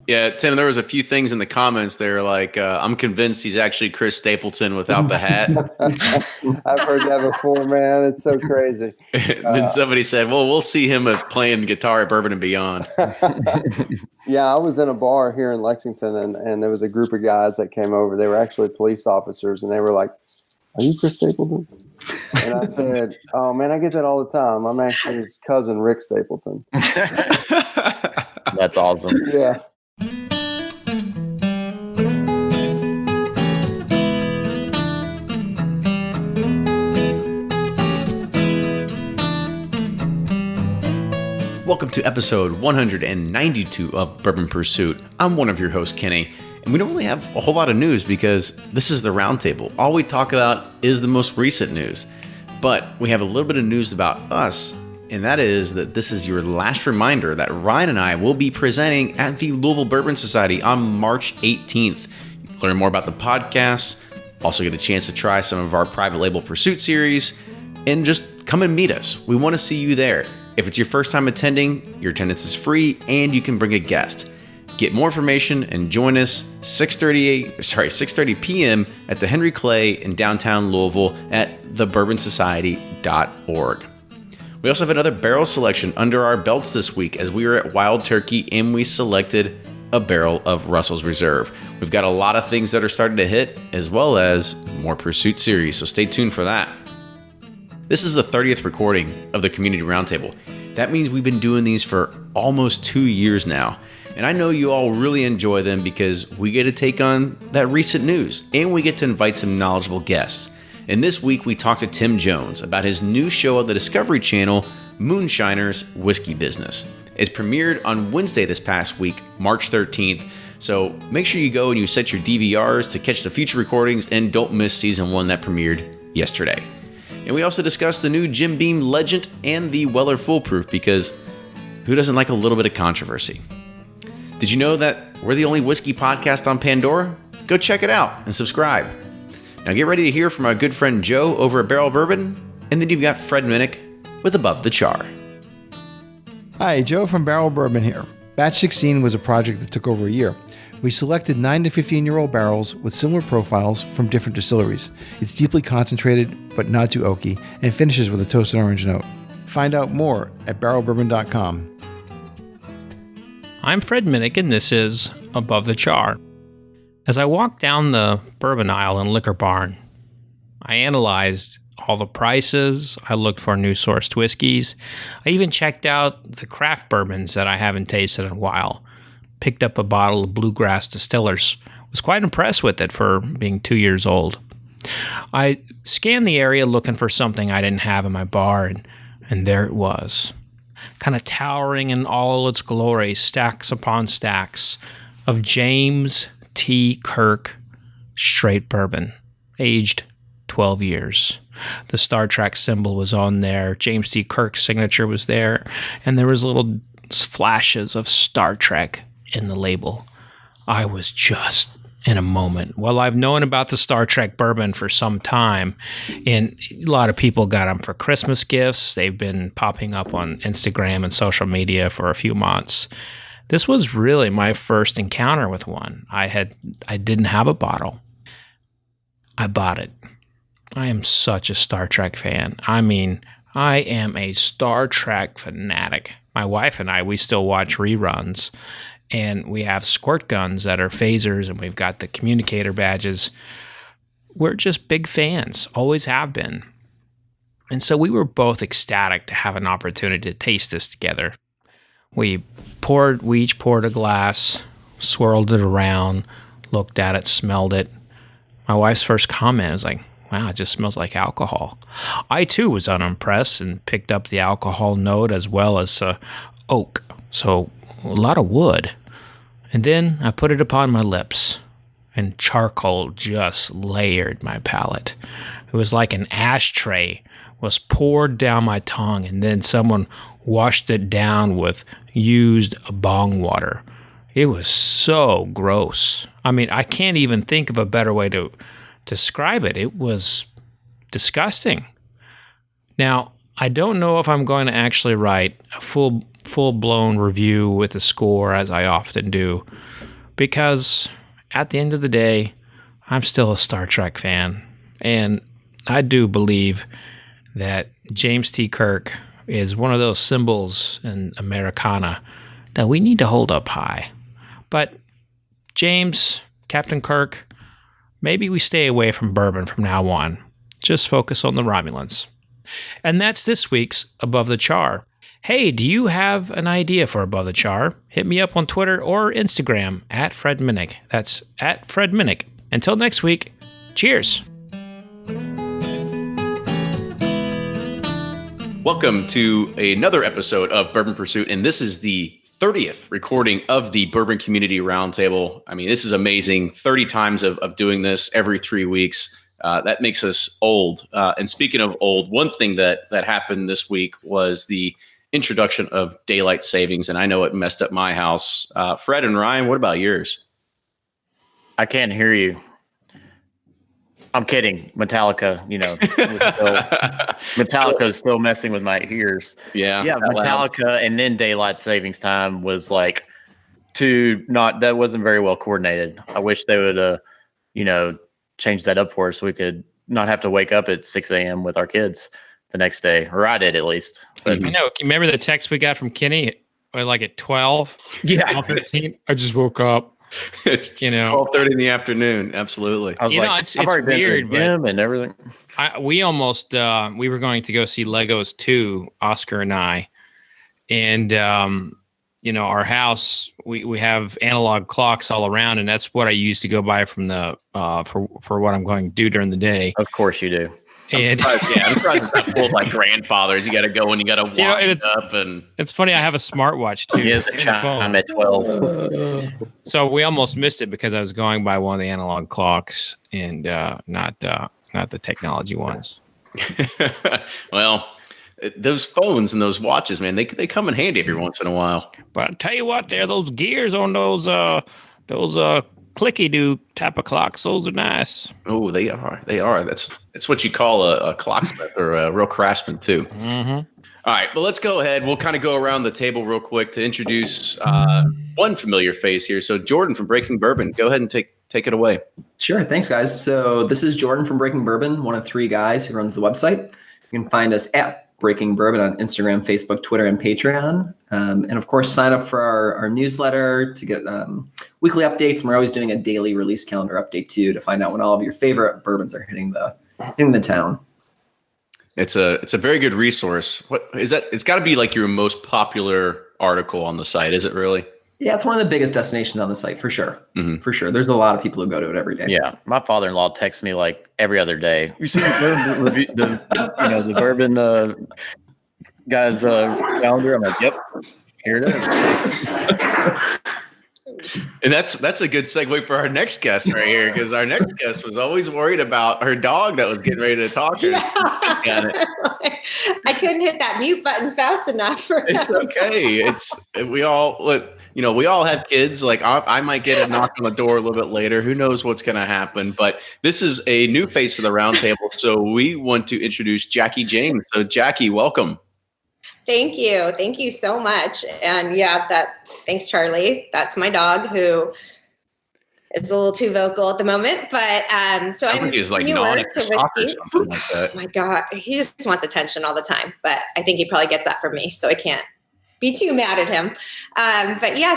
Yeah, Tim, there was a few things in the comments there like, I'm convinced he's actually Chris Stapleton without the hat. I've heard that before, man. It's so crazy. Then somebody said, well, we'll see him playing guitar at Bourbon and Beyond. Yeah, I was in a bar here in Lexington, and there was a group of guys that came over. They were actually police officers, and they were like, "Are you Chris Stapleton?" And I said, "Oh, man, I get that all the time. I'm actually his cousin, Rick Stapleton." That's awesome. Yeah. Welcome to episode 192 of Bourbon Pursuit. I'm one of your hosts, Kenny, and we don't really have a whole lot of news because this is the Roundtable. All we talk about is the most recent news. But we have a little bit of news about us, and that is that this is your last reminder that Ryan and I will be presenting at the Louisville Bourbon Society on March 18th. Learn more about the podcast, also get a chance to try some of our private label Pursuit series, and just come and meet us. We want to see you there. If it's your first time attending, your attendance is free and you can bring a guest. Get more information and join us 6:30 p.m. at the Henry Clay in downtown Louisville at thebourbonsociety.org. We also have another barrel selection under our belts this week as we were at Wild Turkey and we selected a barrel of Russell's Reserve. We've got a lot of things that are starting to hit as well as more Pursuit series, so stay tuned for that. This is the 30th recording of the Community Roundtable. That means we've been doing these for almost 2 years now. And I know you all really enjoy them because we get to take on that recent news and we get to invite some knowledgeable guests. And this week we talked to Tim Jones about his new show on the Discovery Channel, Moonshiners Whiskey Business. It's premiered on Wednesday this past week, March 13th. So make sure you go and you set your DVRs to catch the future recordings and don't miss season 1 that premiered yesterday. And we also discussed the new Jim Beam Legent and the Weller Foolproof because who doesn't like a little bit of controversy? Did you know that we're the only whiskey podcast on Pandora? Go check it out and subscribe. Now get ready to hear from our good friend Joe over at Barrel Bourbon, and then you've got Fred Minnick with Above the Char. Hi, Joe from Barrel Bourbon here. Batch 16 was a project that took over a year. We selected 9 to 15-year-old barrels with similar profiles from different distilleries. It's deeply concentrated, but not too oaky, and finishes with a toasted orange note. Find out more at barrelbourbon.com. I'm Fred Minnick, and this is Above the Char. As I walked down the bourbon aisle in Liquor Barn, I analyzed all the prices, I looked for new sourced whiskeys, I even checked out the craft bourbons that I haven't tasted in a while. Picked up a bottle of Bluegrass Distillers. Was quite impressed with it for being 2 years old. I scanned the area looking for something I didn't have in my bar, and there it was. Kind of towering in all its glory, stacks upon stacks of James T. Kirk straight bourbon, aged 12 years. The Star Trek symbol was on there. James T. Kirk's signature was there, and there was little flashes of Star Trek in the label. I was just in a moment. Well, I've known about the Star Trek bourbon for some time, and a lot of people got them for Christmas gifts. They've been popping up on Instagram and social media for a few months. This was really my first encounter with one. I didn't have a bottle. I bought it. I am such a Star Trek fan. I mean, I am a Star Trek fanatic. My wife and I, we still watch reruns. And we have squirt guns that are phasers, and we've got the communicator badges. We're just big fans, always have been. And so we were both ecstatic to have an opportunity to taste this together. We each poured a glass, swirled it around, looked at it, smelled it. My wife's first comment was like, wow, it just smells like alcohol. I too was unimpressed and picked up the alcohol note as well as oak. So a lot of wood. And then I put it upon my lips, and charcoal just layered my palate. It was like an ashtray was poured down my tongue, and then someone washed it down with used bong water. It was so gross. I mean, I can't even think of a better way to describe it. It was disgusting. Now, I don't know if I'm going to actually write a full full-blown review with a score as I often do, because at the end of the day, I'm still a Star Trek fan, and I do believe that James T. Kirk is one of those symbols in Americana that we need to hold up high. But James, Captain Kirk, maybe we stay away from bourbon from now on. Just focus on the Romulans. And that's this week's Above the Char. Hey, do you have an idea for Above the Char? Hit me up on Twitter or Instagram at Fred Minnick. That's at Fred Minnick. Until next week, cheers. Welcome to another episode of Bourbon Pursuit, and this is the 30th recording of the Bourbon Community Roundtable. I mean, this is amazing. 30 times of doing this every 3 weeks. That makes us old. And speaking of old, one thing that happened this week was the introduction of daylight savings, and I know it messed up my house. Fred and Ryan, what about yours? I can't hear you. I'm kidding. Metallica, Metallica is still messing with my ears. Yeah. Metallica and then daylight savings time was like that wasn't very well coordinated. I wish they would, change that up for us so we could not have to wake up at 6 a.m. with our kids the next day, or I did at least. But I know. Remember the text we got from Kenny at 12? Yeah. 12:15? I just woke up. 12:30 in the afternoon. Absolutely. I was it's I've already weird, been to the gym and everything. We almost we were going to go see Legos 2, Oscar and I, and our house we have analog clocks all around, and that's what I use to go by from the for what I'm going to do during the day. Of course you do. And I'm surprised it's not full like grandfathers. You got to go and you got to wind up. And it's funny. I have a smartwatch too. He has a chime. I'm at 12. So we almost missed it because I was going by one of the analog clocks and not the technology ones. Well, those phones and those watches, man, they come in handy every once in a while. But I tell you what, there those gears on those clicky-do type of clocks. Those are nice. Oh, they are. That's what you call a clocksmith or a real craftsman too. Mm-hmm. All right, well, let's go ahead. We'll kind of go around the table real quick to introduce one familiar face here. So Jordan from Breaking Bourbon, go ahead and take it away. Sure. Thanks, guys. So this is Jordan from Breaking Bourbon, one of 3 guys who runs the website. You can find us at Breaking Bourbon on Instagram, Facebook, Twitter, and Patreon. And of course, sign up for our newsletter to get weekly updates. And we're always doing a daily release calendar update too to find out when all of your favorite bourbons are hitting the town. It's a very good resource. What is that? It's got to be like your most popular article on the site, is it really? Yeah, it's one of the biggest destinations on the site for sure. Mm-hmm. For sure. There's a lot of people who go to it every day. Yeah. My father-in-law texts me like every other day. You see the bourbon guy's calendar? I'm like, yep, here it is. And that's a good segue for our next guest right here, because our next guest was always worried about her dog that was getting ready to talk to her. Yeah. I couldn't hit that mute button fast enough for him. It's okay. We all have kids. Like I might get a knock on the door a little bit later. Who knows what's going to happen? But this is a new face to the roundtable, so we want to introduce Jackie James. So Jackie, welcome. Thank you so much. And thanks, Charlie. That's my dog who is a little too vocal at the moment, but so I'm he's like newer gnawing to at sock or whiskey. something like that. Oh my God, he just wants attention all the time, but I think he probably gets that from me, so I can't be too mad at him.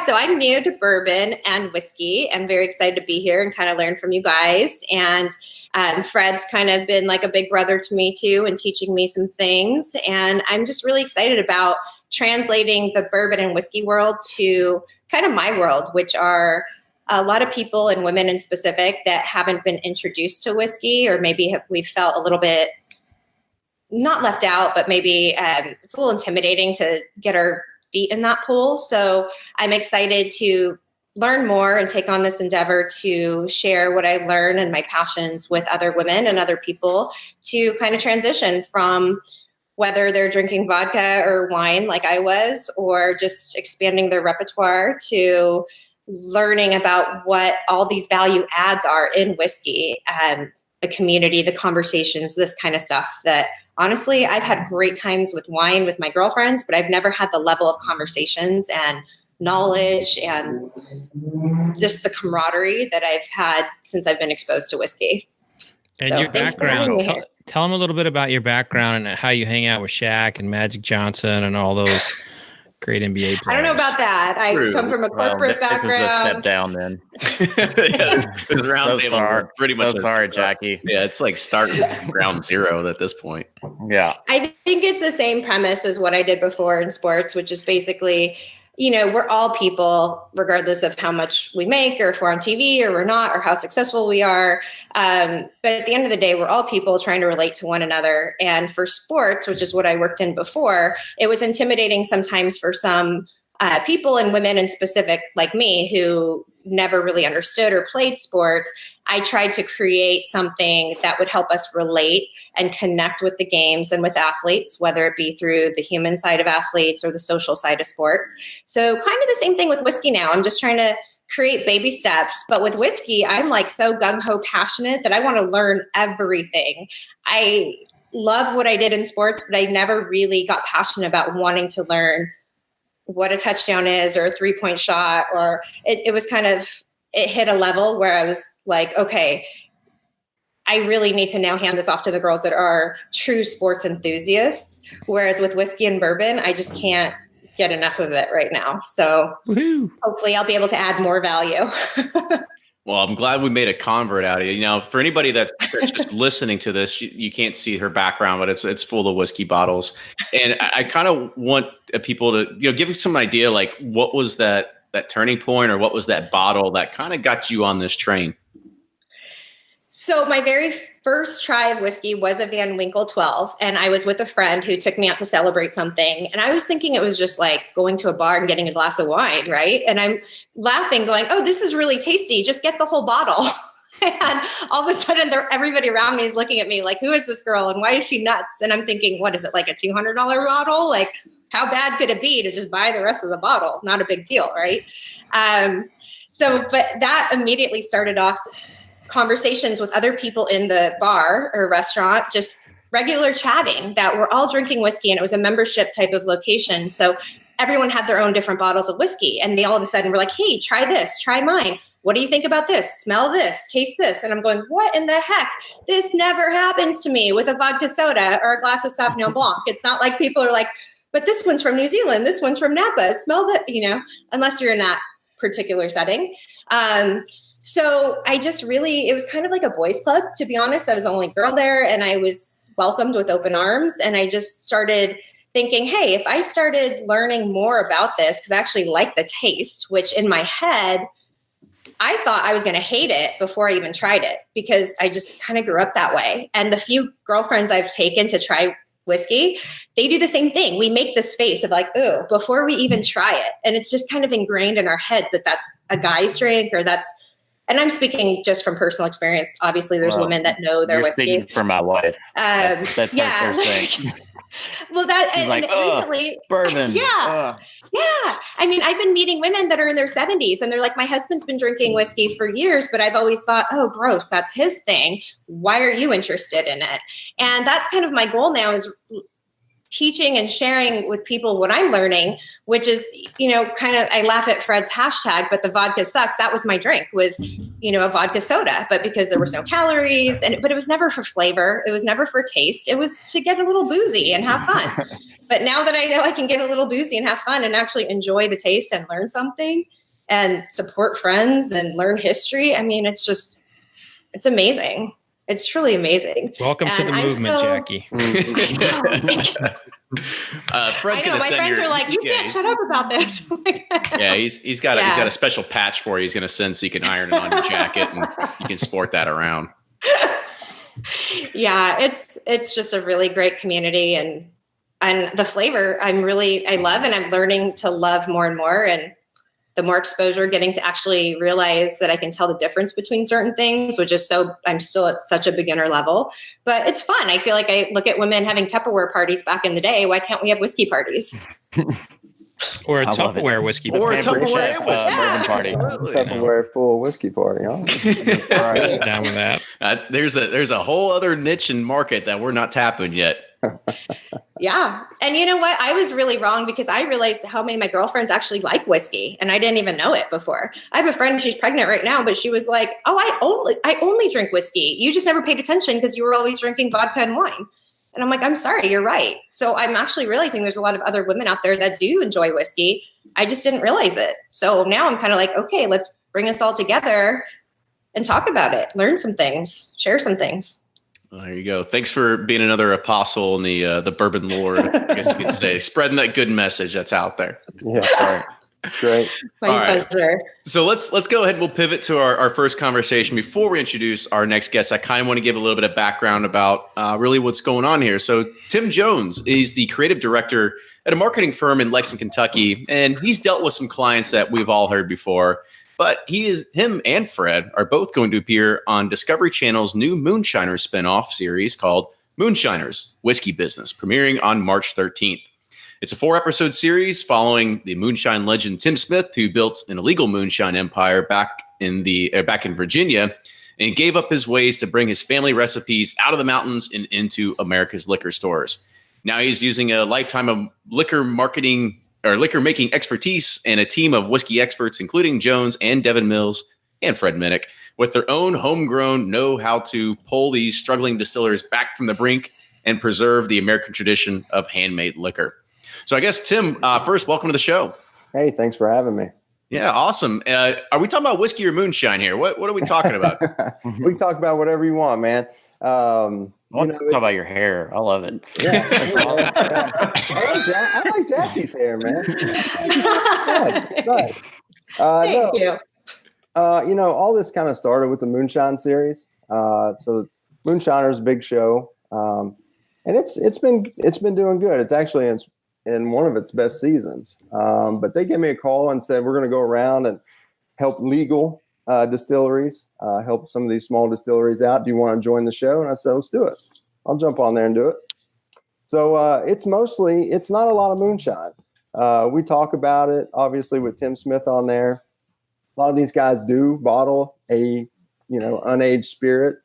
So I'm new to bourbon and whiskey and very excited to be here and kind of learn from you guys. And Fred's kind of been like a big brother to me too and teaching me some things. And I'm just really excited about translating the bourbon and whiskey world to kind of my world, which are a lot of people and women in specific that haven't been introduced to whiskey, or maybe we've felt a little bit not left out, but maybe it's a little intimidating to get our feet in that pool. So I'm excited to learn more and take on this endeavor to share what I learn and my passions with other women and other people to kind of transition from whether they're drinking vodka or wine like I was, or just expanding their repertoire to learning about what all these value adds are in whiskey, the community, the conversations, this kind of stuff that honestly, I've had great times with wine with my girlfriends, but I've never had the level of conversations and knowledge and just the camaraderie that I've had since I've been exposed to whiskey. And So your thanks for having background, me here. tell them a little bit about your background and how you hang out with Shaq and Magic Johnson and all those great NBA players. I don't know about that. I come from a corporate this background. is a step down then. This roundtable pretty much. Sorry, Jackie. Yeah, it's like starting ground zero at this point. Yeah. I think it's the same premise as what I did before in sports, which is basically, we're all people, regardless of how much we make or if we're on TV or we're not, or how successful we are. But at the end of the day, we're all people trying to relate to one another. And for sports, which is what I worked in before, it was intimidating sometimes for some people and women in specific like me who never really understood or played sports. I tried to create something that would help us relate and connect with the games and with athletes, whether it be through the human side of athletes or the social side of sports. So kind of the same thing with whiskey now. I'm just trying to create baby steps. But with whiskey, I'm like so gung-ho passionate that I want to learn everything. I love what I did in sports, but I never really got passionate about wanting to learn what a touchdown is or a 3-point shot, or it was kind of, it hit a level where I was like, okay, I really need to now hand this off to the girls that are true sports enthusiasts. Whereas with whiskey and bourbon, I just can't get enough of it right now. So hopefully I'll be able to add more value. Well, I'm glad we made a convert out of you. For anybody that's just listening to this, you can't see her background, but it's full of whiskey bottles. And I kind of want people to, give some idea, like what was that turning point, or what was that bottle that kind of got you on this train? So my very first try of whiskey was a Van Winkle 12, and I was with a friend who took me out to celebrate something. And I was thinking it was just like going to a bar and getting a glass of wine, right? And I'm laughing, going, "Oh, this is really tasty. Just get the whole bottle." And all of a sudden, everybody around me is looking at me like, "Who is this girl? And why is she nuts?" And I'm thinking, what is it, like a $200 bottle? Like, how bad could it be to just buy the rest of the bottle? Not a big deal, right? But that immediately started off conversations with other people in the bar or restaurant, just regular chatting, that we're all drinking whiskey, and it was a membership type of location. So everyone had their own different bottles of whiskey, and they all of a sudden were like, "Hey, try this, try mine. What do you think about this? Smell this, taste this." And I'm going, what in the heck? This never happens to me with a vodka soda or a glass of Sauvignon Blanc. It's not like people are like, "But this one's from New Zealand. This one's from Napa. Smell that," unless you're in that particular setting. So I just it was kind of like a boys club, to be honest. I was the only girl there, and I was welcomed with open arms. And I just started thinking, hey, if I started learning more about this, because I actually like the taste, which in my head, I thought I was going to hate it before I even tried it, because I just kind of grew up that way. And the few girlfriends I've taken to try whiskey, they do the same thing. We make this face of like, ooh, before we even try it. And it's just kind of ingrained in our heads that that's a guy's drink, or and I'm speaking just from personal experience. Obviously, there's women that know their whiskey. Speaking for my wife. That's her first thing. Well, that she's like, recently, bourbon. Yeah. I mean, I've been meeting women that are in their 70s, and they're like, my husband's been drinking whiskey for years, but I've always thought, oh, gross, that's his thing. Why are you interested in it? And that's kind of my goal now, is teaching and sharing with people what I'm learning, which is, kind of, I laugh at Fred's hashtag, but the vodka sucks. That was my drink, was, a vodka soda, but because there was no calories, but it was never for flavor. It was never for taste. It was to get a little boozy and have fun. But now that I know I can get a little boozy and have fun and actually enjoy the taste and learn something and support friends and learn history, I mean, it's amazing. It's truly amazing. Welcome to the movement, Jackie. Fred's I know, my friends are like, you can't shut up about this. Yeah, he's got a special patch for you. He's going to send so you can iron it on your jacket and you can sport that around. Yeah, it's just a really great community, and the flavor I love, and I'm learning to love more and more. And the more exposure, getting to actually realize that I can tell the difference between certain things, which is I'm still at such a beginner level, but it's fun. I feel like I look at women having Tupperware parties back in the day. Why can't we have whiskey parties? Or a Tupperware whiskey party. Or a Tupperware bourbon party. Tupperware full whiskey party, huh? That's right. Down with that. There's a whole other niche and market that we're not tapping yet. Yeah. And you know what? I was really wrong because I realized how many of my girlfriends actually like whiskey and I didn't even know it before. I have a friend, she's pregnant right now, but she was like, "Oh, I only drink whiskey. You just never paid attention because you were always drinking vodka and wine." And I'm like, "I'm sorry, you're right." So I'm actually realizing there's a lot of other women out there that do enjoy whiskey. I just didn't realize it. So now I'm kind of like, okay, let's bring us all together and talk about it, learn some things, share some things. Well, there you go. Thanks for being another apostle in the bourbon lord, I guess you could say, spreading that good message that's out there. Yeah, right. It's great. My pleasure. So let's go ahead and we'll pivot to our first conversation. Before we introduce our next guest, I kind of want to give a little bit of background about really what's going on here. So Tim Jones is the creative director at a marketing firm in Lexington, Kentucky, and he's dealt with some clients that we've all heard before. But him and Fred are both going to appear on Discovery Channel's new Moonshiners spinoff series called Moonshiners, Whiskey Business, premiering on March 13th. It's a 4-episode series following the moonshine legend Tim Smith, who built an illegal moonshine empire back in Virginia, and gave up his ways to bring his family recipes out of the mountains and into America's liquor stores. Now he's using a lifetime of liquor making expertise and a team of whiskey experts, including Jones and Devin Mills and Fred Minnick, with their own homegrown know how to pull these struggling distillers back from the brink and preserve the American tradition of handmade liquor. So I guess, Tim, first, welcome to the show. Hey, thanks for having me. Yeah, awesome. Are we talking about whiskey or moonshine here? What are we talking about? We can talk about whatever you want, man. Talk about your hair. I love it. Yeah, I like Jackie's hair, man. Nice. Thank you. All this kind of started with the Moonshine series. So Moonshiners, big show, and it's been doing good. It's actually in one of its best seasons. But they gave me a call and said, we're going to go around and help legal distilleries, help some of these small distilleries out. Do you want to join the show? And I said, let's do it. I'll jump on there and do it. So it's not a lot of moonshine. We talk about it, obviously, with Tim Smith on there. A lot of these guys do bottle a, unaged spirit,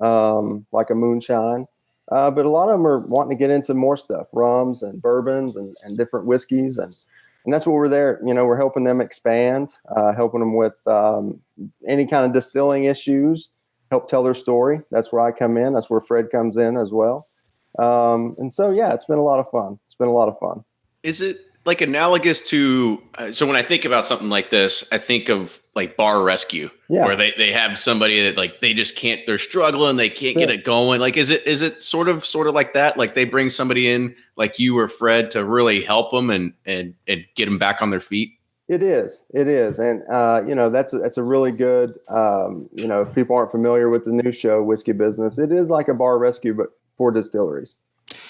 like a moonshine. But a lot of them are wanting to get into more stuff, rums and bourbons and different whiskeys. And that's what we're there. We're helping them expand, helping them with any kind of distilling issues, help tell their story. That's where I come in. That's where Fred comes in as well. And so, yeah, it's been a lot of fun. Is it like analogous to, so when I think about something like this, I think of like bar rescue, where they have somebody that like, they just can't, they're struggling. They can't get it going. Like, is it sort of like that? Like they bring somebody in like you or Fred to really help them and get them back on their feet. It is. And, that's a really good, if people aren't familiar with the new show, Whiskey Business, it is like a bar rescue, but for distilleries.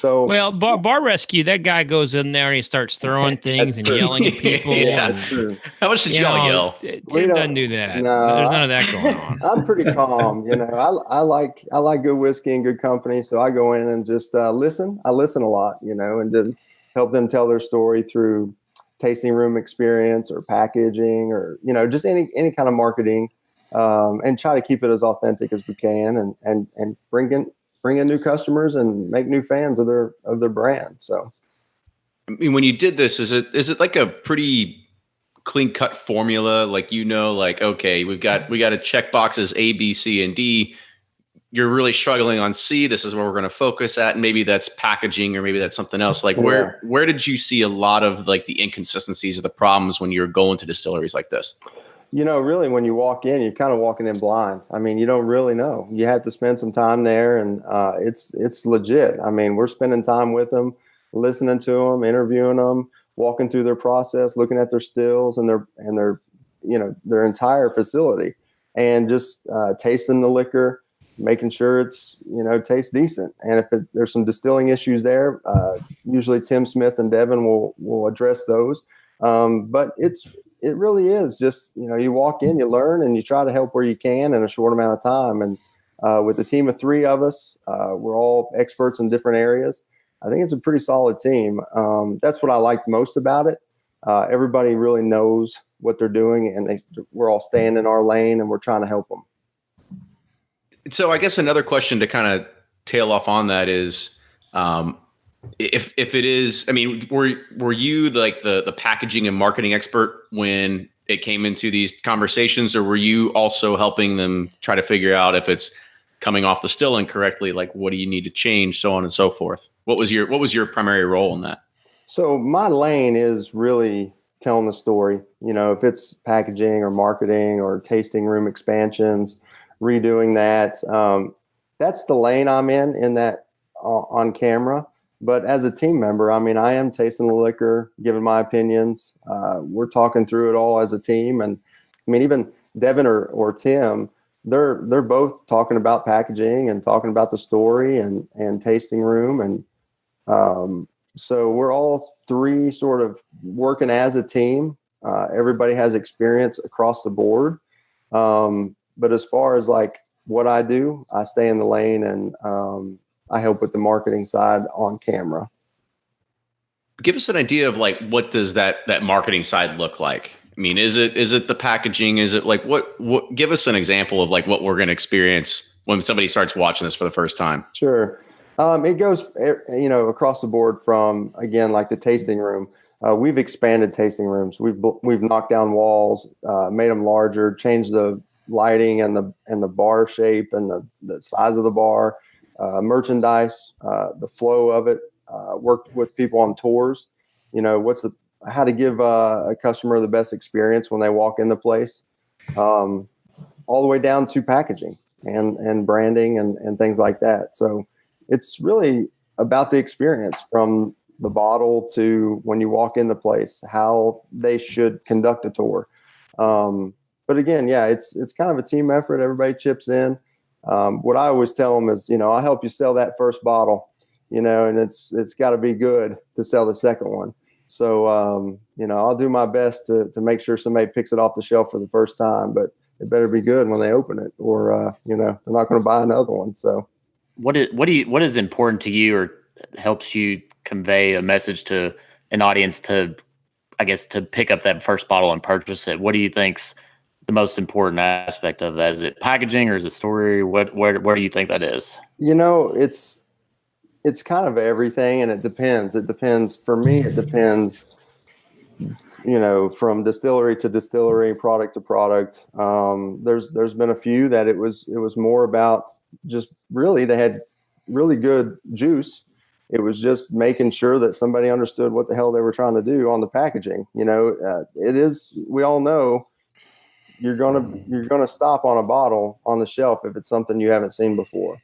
So, well, bar rescue, that guy goes in there and he starts throwing things and yelling at people. Yeah, that's true. How much did y'all yell? Tim doesn't do that. No, there's none of that going on. I'm pretty calm. I like good whiskey and good company. So I go in and just listen. I listen a lot, and then help them tell their story through tasting room experience or packaging or, just any kind of marketing, and try to keep it as authentic as we can and bring in new customers and make new fans of their brand. So, I mean, when you did this, is it like a pretty clean cut formula? Like, okay, we got to check boxes A, B, C, and D. You're really struggling on C. This is where we're going to focus at. And maybe that's packaging or maybe that's something else. Like where did you see a lot of like the inconsistencies or the problems when you're going to distilleries like this? Really, when you walk in, you're kind of walking in blind. I mean, you don't really know. You have to spend some time there, and it's legit. I mean, we're spending time with them, listening to them, interviewing them, walking through their process, looking at their stills and their entire facility, and just tasting the liquor, making sure it's tastes decent. And if there's some distilling issues there, usually Tim Smith and Devin will address those. But it really is just, you walk in, you learn, and you try to help where you can in a short amount of time. And with a team of 3 of us, we're all experts in different areas. I think it's a pretty solid team. That's what I like most about it. Everybody really knows what they're doing, and we're all staying in our lane, and we're trying to help them. So I guess another question to kind of tail off on that is, if it is, I mean, were you like the packaging and marketing expert when it came into these conversations, or were you also helping them try to figure out if it's coming off the still incorrectly, like what do you need to change, so on and so forth? What was your primary role in that? So my lane is really telling the story. If it's packaging or marketing or tasting room expansions, redoing that, that's the lane I'm in that on camera. But as a team member, I mean, I am tasting the liquor, giving my opinions. We're talking through it all as a team. And I mean, even Devin or Tim, they're both talking about packaging and talking about the story and tasting room. And so we're all three sort of working as a team. Everybody has experience across the board. But as far as like what I do, I stay in the lane and I help with the marketing side on camera. Give us an idea of like, what does that marketing side look like? I mean, is it the packaging? Is it like what give us an example of like what we're going to experience when somebody starts watching this for the first time? Sure. It goes, across the board from, again, like the tasting room. We've expanded tasting rooms. We've knocked down walls, made them larger, changed the lighting and the bar shape and the size of the bar, merchandise, the flow of it, worked with people on tours, how to give a customer the best experience when they walk in the place, all the way down to packaging and branding and things like that. So it's really about the experience from the bottle to when you walk in the place, how they should conduct a tour. But again, yeah, it's kind of a team effort. Everybody chips in. What I always tell them is, I'll help you sell that first bottle, and it's got to be good to sell the second one. So, I'll do my best to make sure somebody picks it off the shelf for the first time, but it better be good when they open it, or, they're not going to buy another one. So what is important to you or helps you convey a message to an audience to pick up that first bottle and purchase it? What do you think's the most important aspect of that? Is it packaging or is it story? Where do you think that is? It's kind of everything, and it depends. For me, it depends, from distillery to distillery, product to product. There's been a few that it was more about just really, they had really good juice. It was just making sure that somebody understood what the hell they were trying to do on the packaging. It is, we all know, you're gonna stop on a bottle on the shelf if it's something you haven't seen before.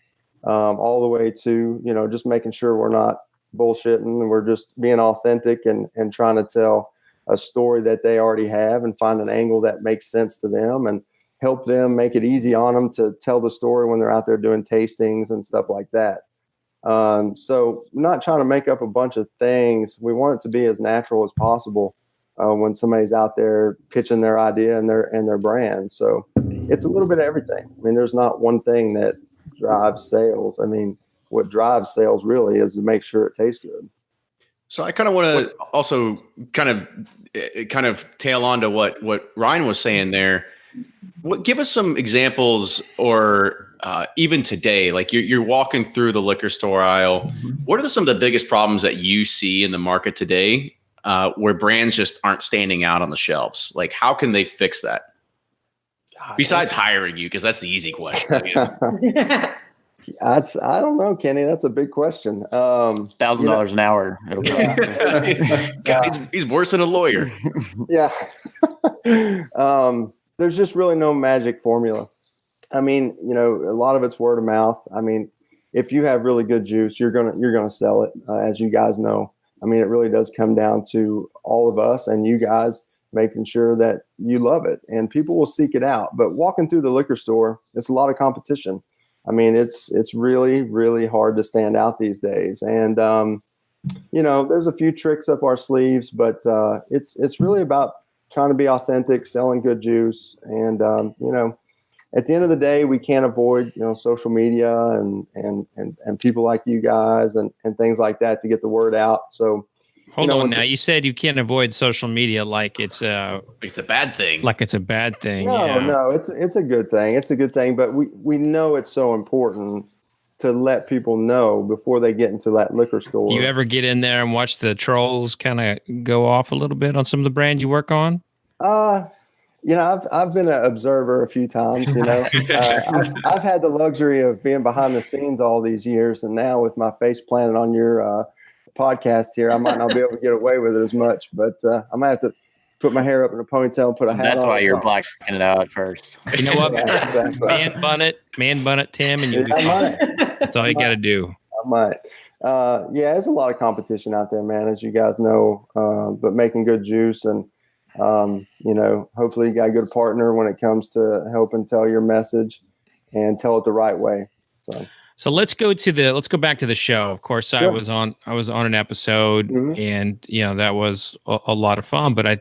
All the way to, just making sure we're not bullshitting and we're just being authentic and trying to tell a story that they already have and find an angle that makes sense to them and help them, make it easy on them to tell the story when they're out there doing tastings and stuff like that. So not trying to make up a bunch of things. We want it to be as natural as possible when somebody's out there pitching their idea and their brand. So it's a little bit of everything. I mean, there's not one thing that drives sales. I mean, what drives sales really is to make sure it tastes good. So I kind of want to also kind of tail on to what Ryan was saying there. Give us some examples, or even today, like you're walking through the liquor store aisle. What are some of the biggest problems that you see in the market today, where brands just aren't standing out on the shelves? Like, how can they fix that? Besides hiring you, because that's the easy question, I guess. I don't know, Kenny. That's a big question. $1,000 an hour. It'll be God, he's worse than a lawyer. Yeah. There's just really no magic formula. I mean, a lot of it's word of mouth. I mean, if you have really good juice, you're gonna sell it, as you guys know. I mean, it really does come down to all of us and you guys making sure that you love it, and people will seek it out. But walking through the liquor store, it's a lot of competition. I mean, it's really, really hard to stand out these days. And, there's a few tricks up our sleeves, but it's really about trying to be authentic, selling good juice. And, at the end of the day, we can't avoid, social media and people like you guys and things like that to get the word out. So hold on now. You said you can't avoid social media like it's a bad thing. Like it's a bad thing. No, it's a good thing. It's a good thing, but we know it's so important to let people know before they get into that liquor store. Do you ever get in there and watch the trolls kind of go off a little bit on some of the brands you work on? I've been an observer a few times. I've had the luxury of being behind the scenes all these years, and now with my face planted on your podcast here, I might not be able to get away with it as much. But I might have to put my hair up in a ponytail and put a hat on. That's why you're blacking it out at first. You know what? Yeah, exactly. Man bun it, Tim, and you'll be fine. That's all you got to do. I might. There's a lot of competition out there, man, as you guys know. But making good juice and hopefully you got a good partner when it comes to helping tell your message and tell it the right way. So let's go back to the show. Of course, sure. I was on an episode, and that was a lot of fun. But I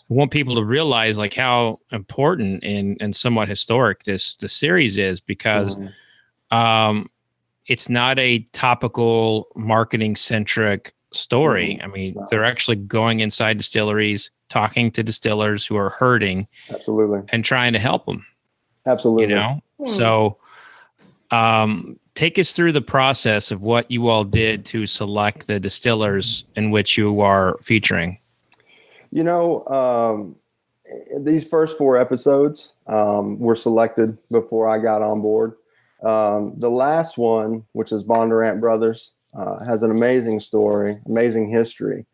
want people to realize like how important and somewhat historic the series is, because it's not a topical marketing centric story. I mean, they're actually going inside distilleries, talking to distillers who are hurting, absolutely, and trying to help them. Absolutely, So, take us through the process of what you all did to select the distillers in which you are featuring. These first 4 episodes were selected before I got on board. The last one, which is Bondurant Brothers, has an amazing story, amazing history.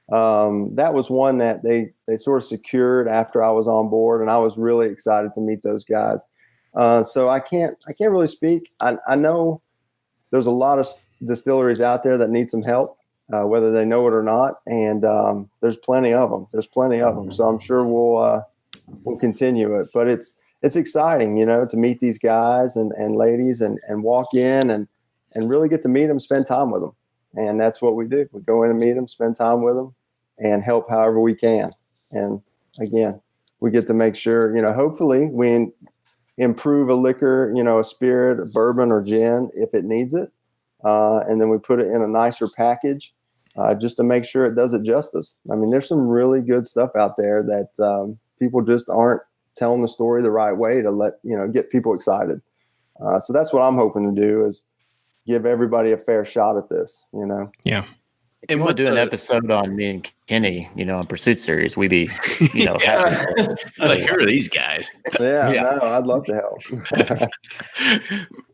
That was one that they sort of secured after I was on board, and I was really excited to meet those guys. So I can't really speak. I know there's a lot of distilleries out there that need some help, whether they know it or not. And there's plenty of them. So I'm sure we'll continue it, but it's exciting, to meet these guys and ladies and walk in and really get to meet them, spend time with them. And that's what we do. We go in and meet them, spend time with them, and help however we can. And again, we get to make sure, hopefully we improve a liquor, a spirit, a bourbon or gin if it needs it. And then we put it in a nicer package just to make sure it does it justice. I mean, there's some really good stuff out there that people just aren't telling the story the right way to get people excited. So that's what I'm hoping to do, is give everybody a fair shot at this, Yeah. And we'll do an episode on me and Kenny, on Pursuit Series. We'd be, happy. Like, who are these guys? Yeah. No, I'd love to help.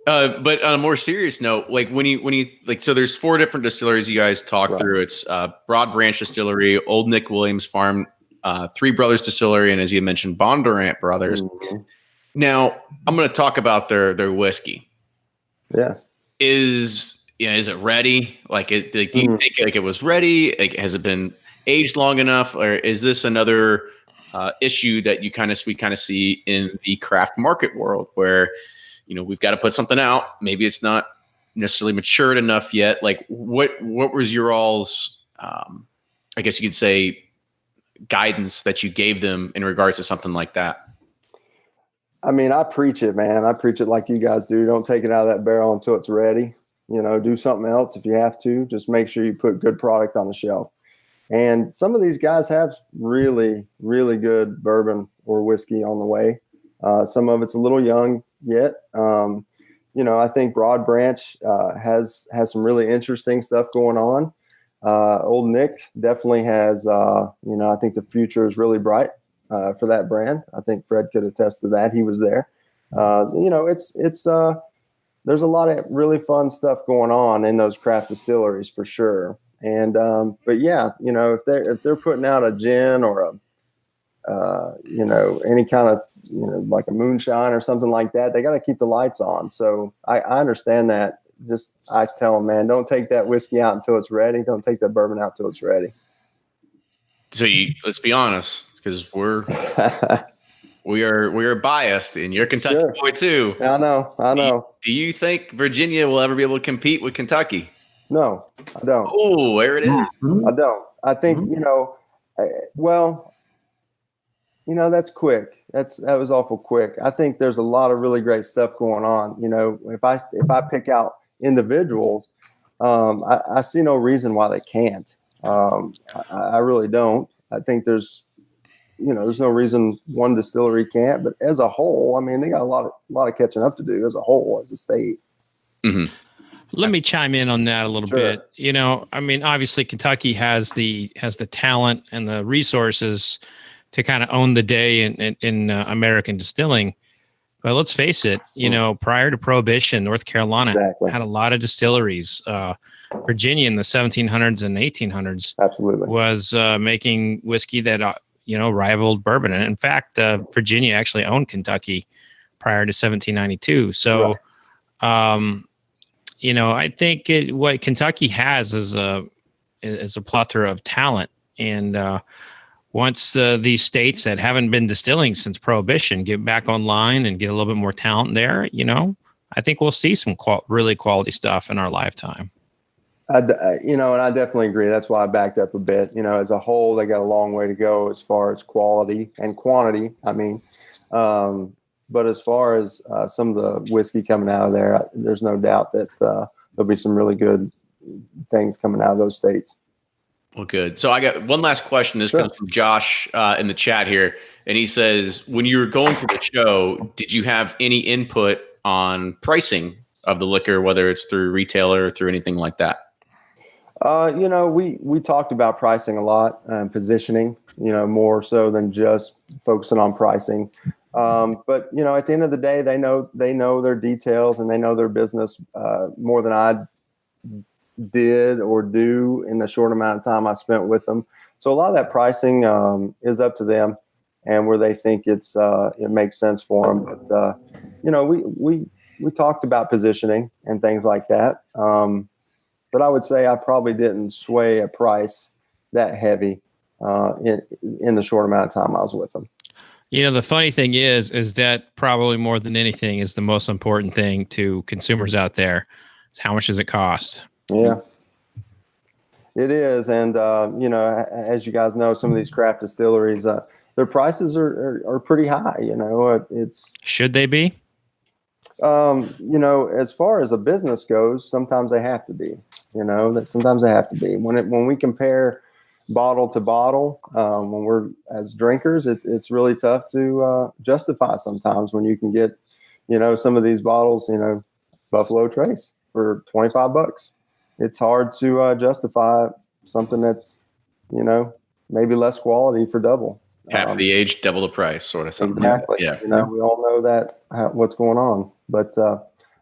But on a more serious note, like when you so there's 4 different distilleries you guys talk through. It's Broad Branch Distillery, Old Nick Williams Farm, Three Brothers Distillery, and as you mentioned, Bondurant Brothers. Mm-hmm. Now I'm going to talk about their whiskey. Yeah. Is it ready? Do you think it was ready? Like, has it been aged long enough, or is this another issue that we kind of see in the craft market world, where we've got to put something out, maybe it's not necessarily matured enough yet? Like, what was your all's I guess you could say guidance that you gave them in regards to something like that? I mean, I preach it, man. I preach it like you guys do. Don't take it out of that barrel until it's ready. Do something else if you have to. Just make sure you put good product on the shelf. And some of these guys have really, really good bourbon or whiskey on the way. Some of it's a little young yet. I think Broad Branch has some really interesting stuff going on. Old Nick definitely has, I think the future is really bright for that brand. I think Fred could attest to that. He was there. There's a lot of really fun stuff going on in those craft distilleries for sure. And, but yeah, if they're putting out a gin or any kind of, like a moonshine or something like that, they got to keep the lights on. So I understand that. I tell them, man, don't take that whiskey out until it's ready. Don't take that bourbon out until it's ready. So let's be honest, because we are biased, and you're a Kentucky boy too. I know. Do you think Virginia will ever be able to compete with Kentucky? No, I don't. Oh, there it is. I don't. I think, that's quick. That was awful quick. I think there's a lot of really great stuff going on. If I pick out individuals, I see no reason why they can't. I really don't. I think there's no reason one distillery can't, but as a whole, I mean, they got a lot of catching up to do as a whole, as a state. Mm-hmm. Let me chime in on that a little Sure. bit. You know, I mean, obviously Kentucky has the talent and the resources to kind of own the day in American distilling. But let's face it, you know, prior to Prohibition, North Carolina Exactly. had a lot of distilleries. Virginia in the 1700s and 1800s Absolutely. was making whiskey that rivaled bourbon. And in fact, Virginia actually owned Kentucky prior to 1792. So, you know, I think what Kentucky has is a plethora of talent. And once these states that haven't been distilling since Prohibition get back online and get a little bit more talent there, you know, I think we'll see some really quality stuff in our lifetime. You know, and I definitely agree. That's why I backed up a bit. You know, as a whole, they got a long way to go as far as quality and quantity. I mean, but as far as some of the whiskey coming out of there, there's no doubt that there'll be some really good things coming out of those states. Well, good. So I got one last question. This comes from Josh in the chat here. And he says, when you were going through the show, did you have any input on pricing of the liquor, whether it's through retailer or through anything like that? You know, we talked about pricing a lot and positioning, you know, more so than just focusing on pricing. But, you know, at the end of the day, they know their details and they know their business more than I did or do in the short amount of time I spent with them. So a lot of that pricing is up to them and where they think it makes sense for them. But, you know, we talked about positioning and things like that. But I would say I probably didn't sway a price that heavy in the short amount of time I was with them. You know, the funny thing is that probably more than anything is the most important thing to consumers out there. Is how much does it cost? Yeah, it is. And, you know, as you guys know, some of these craft distilleries, their prices are pretty high. You know, should they be? You know, as far as a business goes, sometimes they have to be. You know, sometimes they have to be. When we compare bottle to bottle, when we're as drinkers, it's really tough to justify sometimes when you can get, you know, some of these bottles, you know, Buffalo Trace for $25. It's hard to justify something that's, you know, maybe less quality for double. Half the age, double the price, sort of something. Exactly. Yeah. You know, we all know that what's going on. But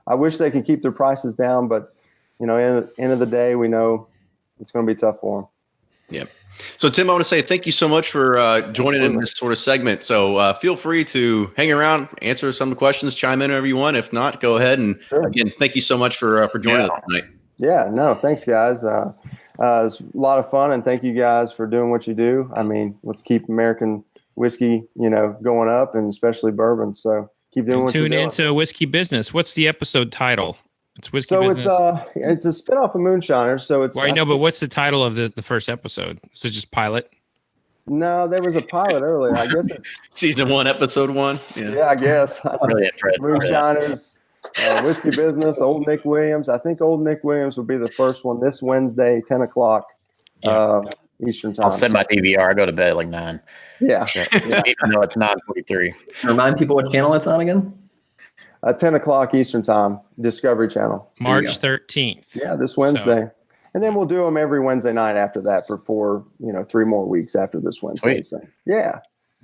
I wish they could keep their prices down. But, you know, end of the day, we know it's going to be tough for them. Yep. So, Tim, I want to say thank you so much for joining in this sort of segment. So feel free to hang around, answer some of the questions, chime in whenever you want. If not, go ahead. And again, thank you so much for joining us tonight. Yeah, no, thanks, guys. It's a lot of fun, and thank you guys for doing what you do. I mean, let's keep American whiskey, you know, going up, and especially bourbon. So keep doing what you're doing. Tune into Whiskey Business. What's the episode title? It's Whiskey So Business. it's a spinoff of Moonshiners. So it's. Well, I know, but what's the title of the first episode? Is it just pilot? No, there was a pilot earlier. I guess it's Season 1, episode 1. Yeah, I guess. Brilliant, Fred. Moonshiners, Whiskey Business, Old Nick Williams. I think Old Nick Williams will be the first one this Wednesday, 10 o'clock Eastern time. I'll send my DVR. I go to bed at like 9. Yeah. Even though it's 9:43. Remind people what channel it's on again. 10 o'clock Eastern time, Discovery Channel. March 13th. Yeah, this Wednesday. And then we'll do them every Wednesday night after that for 3 more weeks after this Wednesday. So, yeah.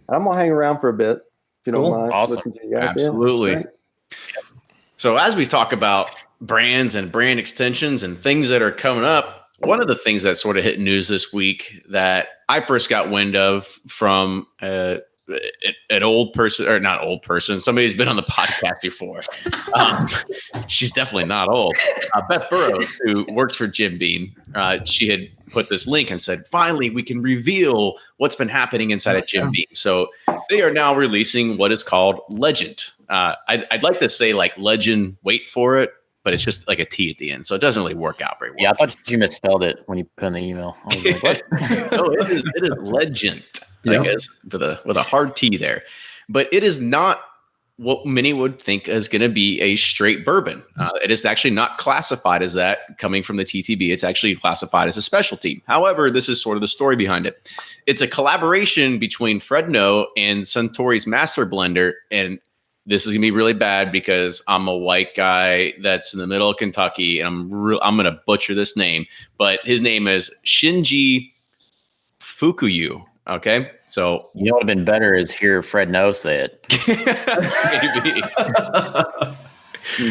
And I'm going to hang around for a bit, if you don't mind. Awesome. Listen to you guys. Absolutely. Yeah, so as we talk about brands and brand extensions and things that are coming up, one of the things that sort of hit news this week that I first got wind of from an old person, or not old person, somebody who's been on the podcast before. She's definitely not old. Beth Burrows, who works for Jim Beam, she had put this link and said, finally, we can reveal what's been happening inside of Jim Beam. So they are now releasing what is called Legent. I'd like to say like Legend, wait for it, but it's just like a T at the end. So it doesn't really work out very well. Yeah, I thought you misspelled it when you put in the email. I was like, what? No, it is Legend, I guess, with a hard T there. But it is not what many would think is going to be a straight bourbon. It is actually not classified as that coming from the TTB. It's actually classified as a specialty. However, this is sort of the story behind it. It's a collaboration between Fred Minnick and Suntory's Master Blender. And this is gonna be really bad because I'm a white guy that's in the middle of Kentucky, and I'm gonna butcher this name, but his name is Shinji Fukuyu. Okay, so You know what would have been better is hear Fred No say it. maybe.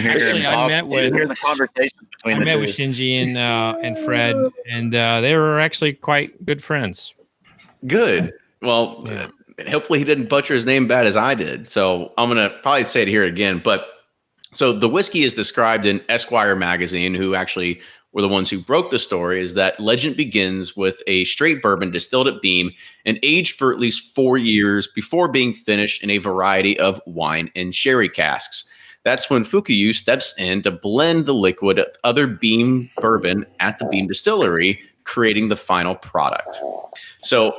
Actually, I met with hear the conversation between I the met two. with Shinji and Fred, and they were actually quite good friends. Good. Well, Yeah. hopefully he didn't butcher his name bad as I did. So I'm going to probably say it here again. But so the whiskey is described in Esquire magazine, who actually were the ones who broke the story, is that Legent begins with a straight bourbon distilled at Beam and aged for at least 4 years before being finished in a variety of wine and sherry casks. That's when Fukuyu steps in to blend the liquid with other Beam bourbon at the Beam distillery, creating the final product. So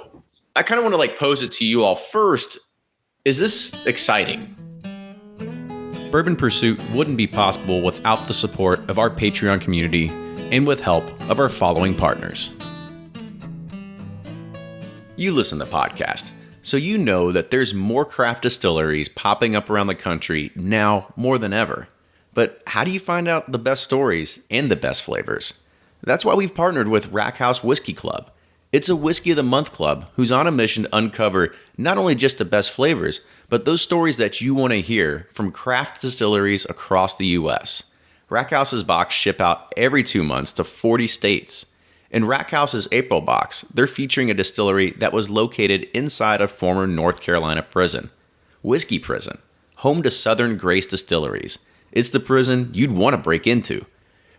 I kind of want to like pose it to you all first. Is this exciting? Bourbon Pursuit wouldn't be possible without the support of our Patreon community and with help of our following partners. You listen to the podcast, so you know that there's more craft distilleries popping up around the country now more than ever. But how do you find out the best stories and the best flavors? That's why we've partnered with Rack House Whiskey Club. It's a Whiskey of the Month club who's on a mission to uncover not only just the best flavors, but those stories that you want to hear from craft distilleries across the U.S. Rack House's box ship out every 2 months to 40 states. In Rack House's April box, they're featuring a distillery that was located inside a former North Carolina prison. Whiskey Prison, home to Southern Grace Distilleries. It's the prison you'd want to break into.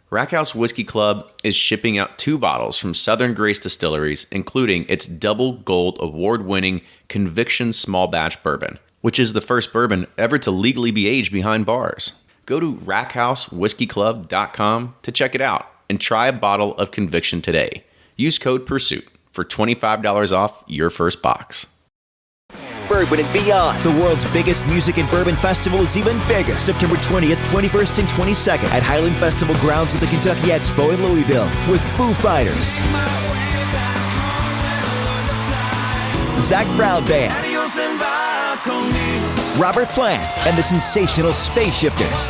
Rack House Whiskey Club is shipping out 2 bottles from Southern Grace Distilleries, including its double gold award-winning Conviction Small Batch Bourbon, which is the first bourbon ever to legally be aged behind bars. Go to rackhousewhiskeyclub.com to check it out and try a bottle of Conviction today. Use code PURSUIT for $25 off your first box. Bourbon and Beyond. The world's biggest music and bourbon festival is even bigger. September 20th, 21st, and 22nd at Highland Festival Grounds at the Kentucky Expo in Louisville with Foo Fighters, Zach Brown Band, Robert Plant, and the sensational Space Shifters.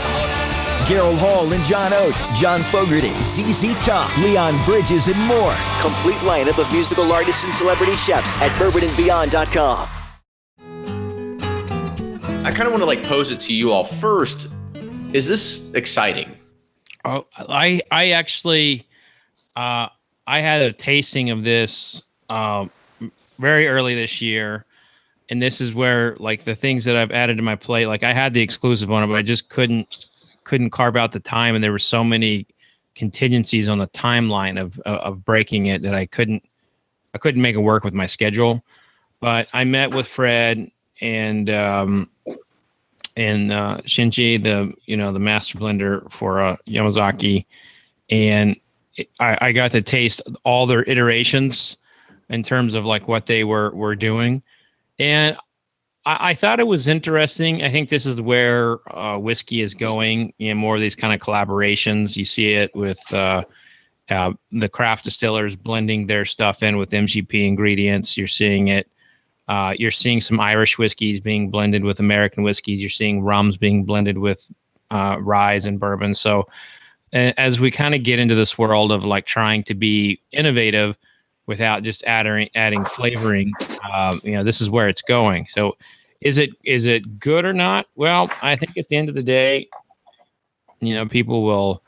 Gerald Hall and John Oates, John Fogerty, ZZ Top, Leon Bridges, and more. Complete lineup of musical artists and celebrity chefs at bourbonandbeyond.com. I kind of want to like pose it to you all first. Is this exciting? Oh, I actually, I had a tasting of this very early this year, and this is where like the things that I've added to my plate. Like I had the exclusive on it, but I just couldn't carve out the time, and there were so many contingencies on the timeline of breaking it that I couldn't make it work with my schedule. But I met with Fred and Shinji, the master blender for Yamazaki, and I got to taste all their iterations in terms of like what they were doing, and I thought it was interesting. I think this is where whiskey is going. More of these kind of collaborations. You see it with the craft distillers blending their stuff in with MGP ingredients. You're seeing it. You're seeing some Irish whiskeys being blended with American whiskeys. You're seeing rums being blended with rye and bourbon. So as we kind of get into this world of like trying to be innovative without just adding flavoring, this is where it's going. So is it good or not? Well, I think at the end of the day, people will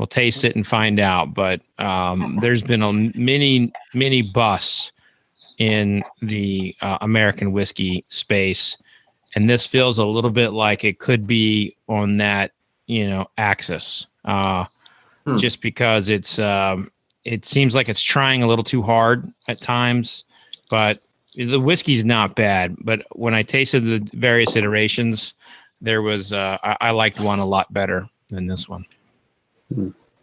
taste it and find out. But there's been many busts in the American whiskey space, and this feels a little bit like it could be on that axis, just because it seems like it's trying a little too hard at times, but the whiskey's not bad. But when I tasted the various iterations, there was I liked one a lot better than this one.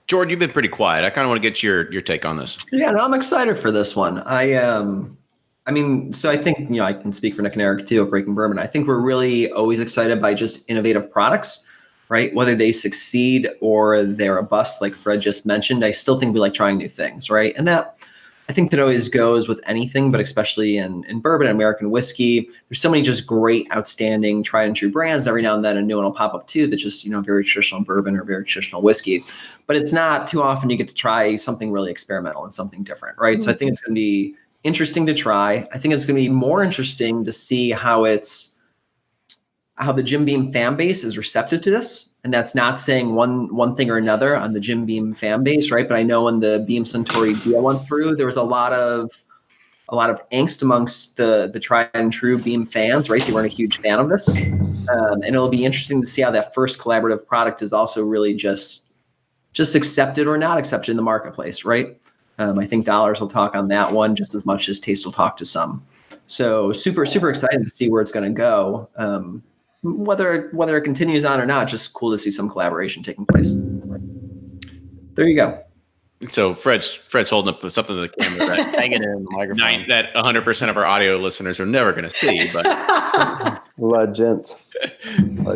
Jordan, you've been pretty quiet. I kind of want to get your take on this. Yeah, no, I'm excited for this one. So I think, I can speak for Nick and Eric too at Breaking Bourbon. I think we're really always excited by just innovative products, right? Whether they succeed or they're a bust, like Fred just mentioned, I still think we like trying new things, right? And that, I think that always goes with anything, but especially in bourbon and American whiskey. There's so many just great, outstanding, tried and true brands. Every now and then a new one will pop up too that's just, very traditional bourbon or very traditional whiskey. But it's not too often you get to try something really experimental and something different, right? Mm-hmm. So I think it's going to be interesting to try. I think it's going to be more interesting to see how the Jim Beam fan base is receptive to this. And that's not saying one thing or another on the Jim Beam fan base, right? But I know when the Beam Suntory deal went through, there was a lot of angst amongst the tried and true Beam fans, right? They weren't a huge fan of this. And it'll be interesting to see how that first collaborative product is also really just accepted or not accepted in the marketplace, right? I think dollars will talk on that one just as much as taste will talk to some. So super, super excited to see where it's going to go. Whether it continues on or not, just cool to see some collaboration taking place. There you go. So Fred's holding up something to the camera that hanging in the microphone that 100% of our audio listeners are never going to see. But Legent.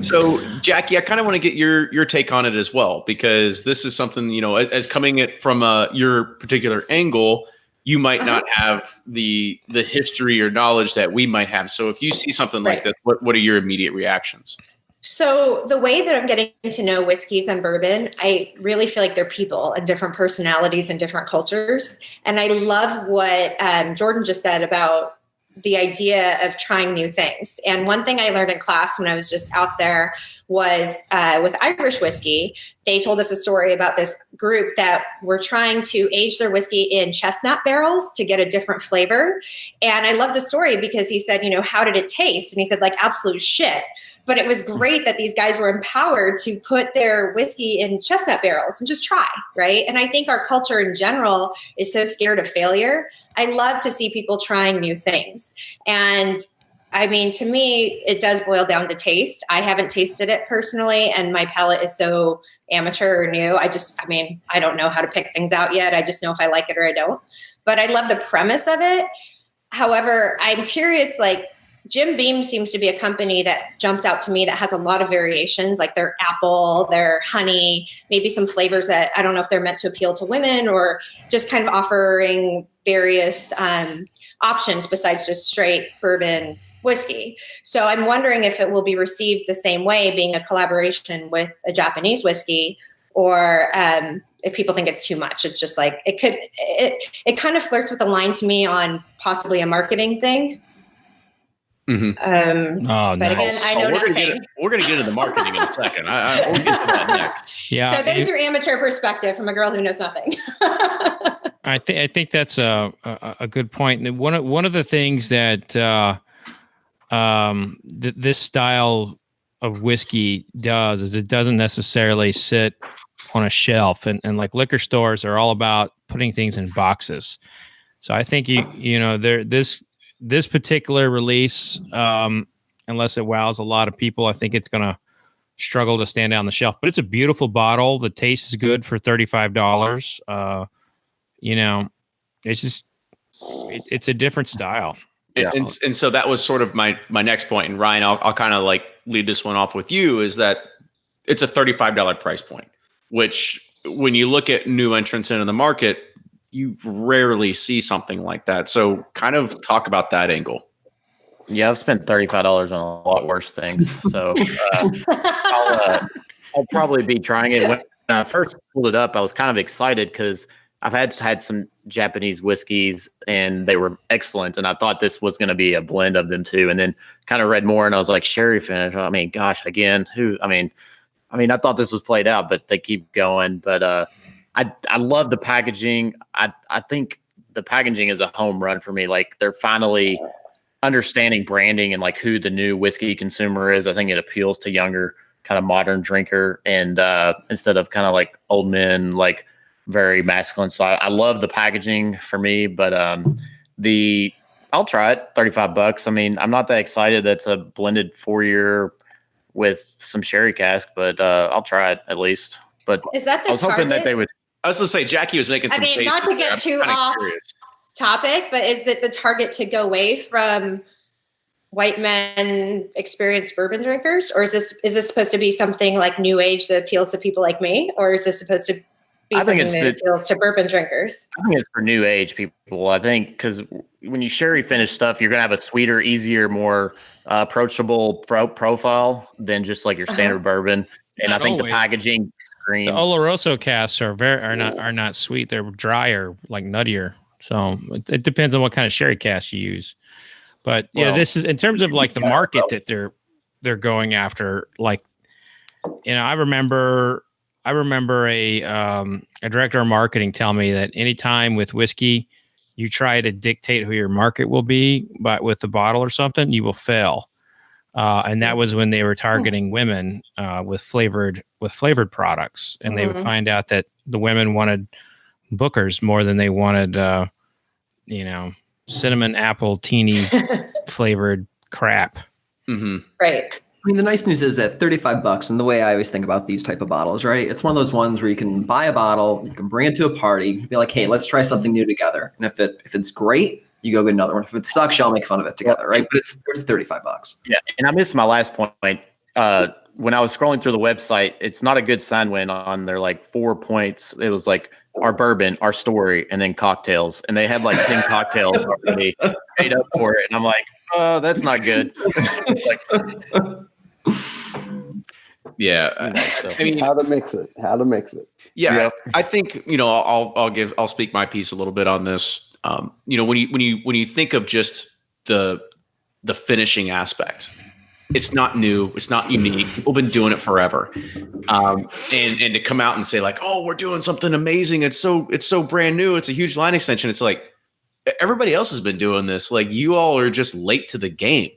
So Jackie, I kind of want to get your take on it as well, because this is something, as coming it from your particular angle, you might not have the history or knowledge that we might have. So if you see something like this, what are your immediate reactions? So the way that I'm getting to know whiskeys and bourbon, I really feel like they're people and different personalities and different cultures. And I love what Jordan just said about the idea of trying new things. And one thing I learned in class when I was just out there was with Irish whiskey, they told us a story about this group that were trying to age their whiskey in chestnut barrels to get a different flavor. And I love the story because he said, how did it taste? And he said, like absolute shit. But it was great that these guys were empowered to put their whiskey in chestnut barrels and just try, right? And I think our culture in general is so scared of failure. I love to see people trying new things. And I mean, to me, it does boil down to taste. I haven't tasted it personally, and my palate is so amateur or new. I don't know how to pick things out yet. I just know if I like it or I don't. But I love the premise of it. However, I'm curious, Jim Beam seems to be a company that jumps out to me that has a lot of variations, like their apple, their honey, maybe some flavors that I don't know if they're meant to appeal to women or just kind of offering various options besides just straight bourbon whiskey. So I'm wondering if it will be received the same way, being a collaboration with a Japanese whiskey, or if people think it's too much. It's just like it kind of flirts with the line to me on possibly a marketing thing. Mm-hmm. But again, I know nothing. We're going to get into the marketing in a second. We'll get to that next. Yeah. So there's your amateur perspective from a girl who knows nothing. I think that's a good point. And one of the things that this style of whiskey does is it doesn't necessarily sit on a shelf, and like liquor stores are all about putting things in boxes. So I think this particular release, unless it wows a lot of people, I think it's going to struggle to stand on the shelf. But it's a beautiful bottle. The taste is good for $35. It's just it's a different style. Yeah. And so that was sort of my next point. And Ryan, I'll kind of lead this one off with you, is that it's a $35 price point, which when you look at new entrants into the market, you rarely see something like that. So kind of talk about that angle. Yeah, I've spent $35 on a lot worse things. So I'll probably be trying it. When I first pulled it up, I was kind of excited because I've had some Japanese whiskeys and they were excellent. And I thought this was going to be a blend of them too. And then kind of read more and I was like, sherry finish. I mean, gosh, again, I thought this was played out, but they keep going. But I love the packaging. I think the packaging is a home run for me. Like they're finally understanding branding and like who the new whiskey consumer is. I think it appeals to younger kind of modern drinker and instead of kind of like old men, like very masculine. So I love the packaging for me, but I'll try it. $35. I mean, I'm not that excited. That's a blended 4-year with some sherry cask, but I'll try it at least. But is that the I was hoping that they would. I was going to say, Jackie was making some faces. Not to get too off topic, but is it the target to go away from white men experienced bourbon drinkers? Or is this supposed to be something like new age that appeals to people like me? Or is this supposed to be something that appeals to bourbon drinkers. I think it's for new age people. I think because when you sherry finish stuff, you're gonna have a sweeter, easier, more approachable profile than just like your standard bourbon. And Not I think always. the packaging screams. The Oloroso casks are not sweet. They're drier, like nuttier. So it depends on what kind of sherry cask you use. But yeah, this is in terms of like the market that they're going after. Like, I remember a director of marketing tell me that anytime with whiskey you try to dictate who your market will be, but with the bottle or something, you will fail. And that was when they were targeting women with flavored products, and they would find out that the women wanted Booker's more than they wanted, cinnamon apple teeny flavored crap. Mm-hmm. Right. I mean, the nice news is that $35, and the way I always think about these type of bottles, right? It's one of those ones where you can buy a bottle, you can bring it to a party, be like, hey, let's try something new together. And if it's great, you go get another one. If it sucks, y'all make fun of it together, right? But it's $35. Yeah, and I missed my last point. When I was scrolling through the website, it's not a good sign when on their like 4 points. It was like our bourbon, our story, and then cocktails. And they had like 10 cocktails already made up for it. And I'm like, oh, that's not good. Yeah, I mean, how to mix it. Yeah, I think I'll speak my piece a little bit on this. When you think of just the finishing aspect, it's not new, it's not unique. People have been doing it forever, and to come out and say like, oh, we're doing something amazing. It's so brand new. It's a huge line extension. It's like everybody else has been doing this. Like you all are just late to the game,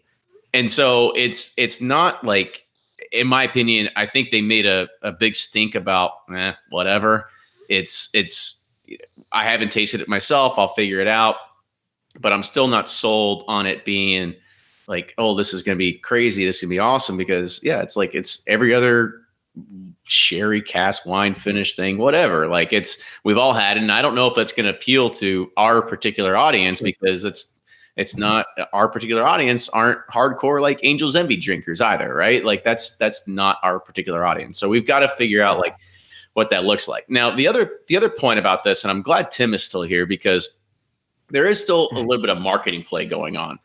and so it's not like. In my opinion, I think they made a big stink about whatever. It's I haven't tasted it myself. I'll figure it out, but I'm still not sold on it being like, oh, this is going to be crazy. This is going to be awesome because it's like it's every other sherry cask wine finish thing, whatever. Like we've all had it, and I don't know if that's going to appeal to our particular audience because it's not our particular audience aren't hardcore like Angel's Envy drinkers either, right? Like that's not our particular audience. So we've got to figure out like what that looks like. Now, the other point about this, and I'm glad Tim is still here because there is still a little bit of marketing play going on.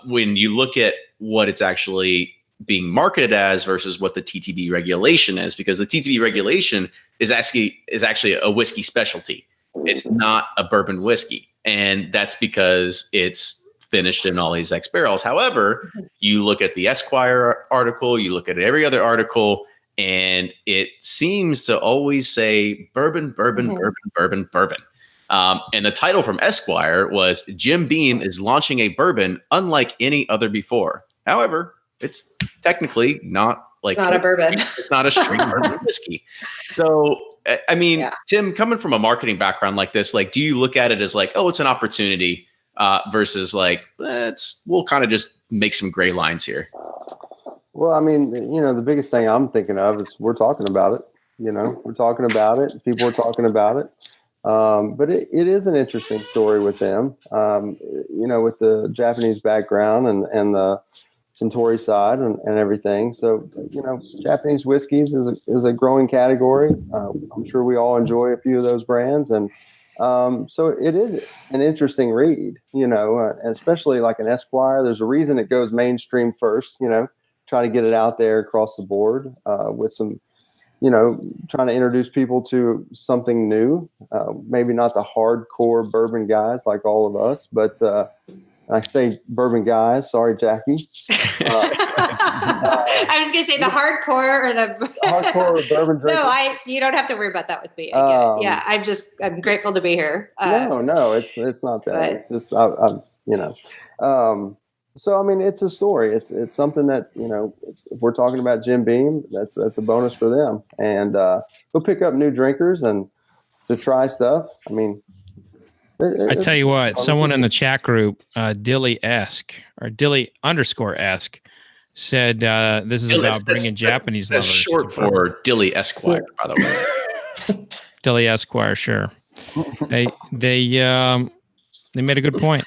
When you look at what it's actually being marketed as versus what the TTB regulation is, because the TTB regulation is actually a whiskey specialty. It's not a bourbon whiskey. And that's because it's finished in all these X barrels. However, you look at the Esquire article, you look at every other article, and it seems to always say bourbon, bourbon, bourbon, bourbon. And the title from Esquire was Jim Beam is launching a bourbon unlike any other before. However, it's technically not like it's not a bourbon. It's not a straight bourbon whiskey. So, I mean, Tim, coming from a marketing background like this, like, do you look at it as like, oh, it's an opportunity versus like, we'll kind of just make some gray lines here? Well, I mean, the biggest thing I'm thinking of is we're talking about it. We're talking about it. People are talking about it. But it is an interesting story with them, with the Japanese background and the Centauri side and everything. So, Japanese whiskeys is a growing category. I'm sure we all enjoy a few of those brands. And so it is an interesting read, especially like an Esquire. There's a reason it goes mainstream first, try to get it out there across the board with some, trying to introduce people to something new. Maybe not the hardcore bourbon guys like all of us, but I say bourbon guys. Sorry, Jackie. I was going to say the hardcore or the hardcore bourbon drinker. No, you don't have to worry about that with me. I get it. Yeah, I'm grateful to be here. No, it's not that. But, it's just So I mean, it's a story. It's something that if we're talking about Jim Beam, that's a bonus for them, and we'll pick up new drinkers and to try stuff. I mean. I tell you what, someone in the chat group, Dilly-esque or Dilly_esque said this is about bringing Japanese lovers. That's short for Dilly Esquire, by the way. Dilly Esquire, sure. They made a good point.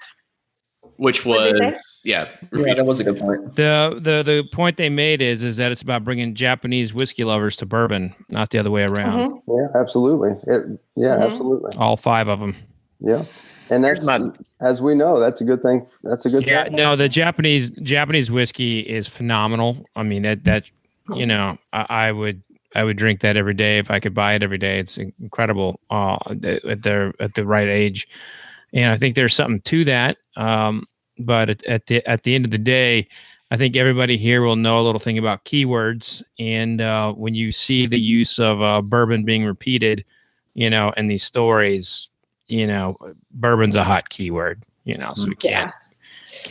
Which was, Yeah, that was a good point. The point they made is that it's about bringing Japanese whiskey lovers to bourbon, not the other way around. Yeah, absolutely. Absolutely. All 5 of them. Yeah. And that's, as we know, that's a good thing. That's a good thing. No, the Japanese whiskey is phenomenal. I mean, that I would drink that every day if I could buy it every day. It's incredible at the right age. And I think there's something to that. But at the end of the day, I think everybody here will know a little thing about keywords. And when you see the use of bourbon being repeated, in these stories, bourbon's a hot keyword, so we can't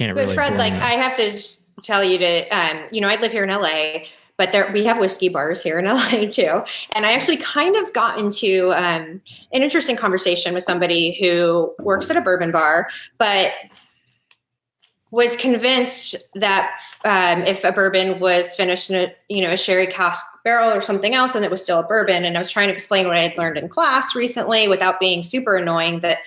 really. But Fred, I have to just tell you to, I live here in LA, but we have whiskey bars here in LA too. And I actually kind of got into an interesting conversation with somebody who works at a bourbon bar, but was convinced that if a bourbon was finished in a sherry cask barrel or something else, and it was still a bourbon. And I was trying to explain what I had learned in class recently without being super annoying that,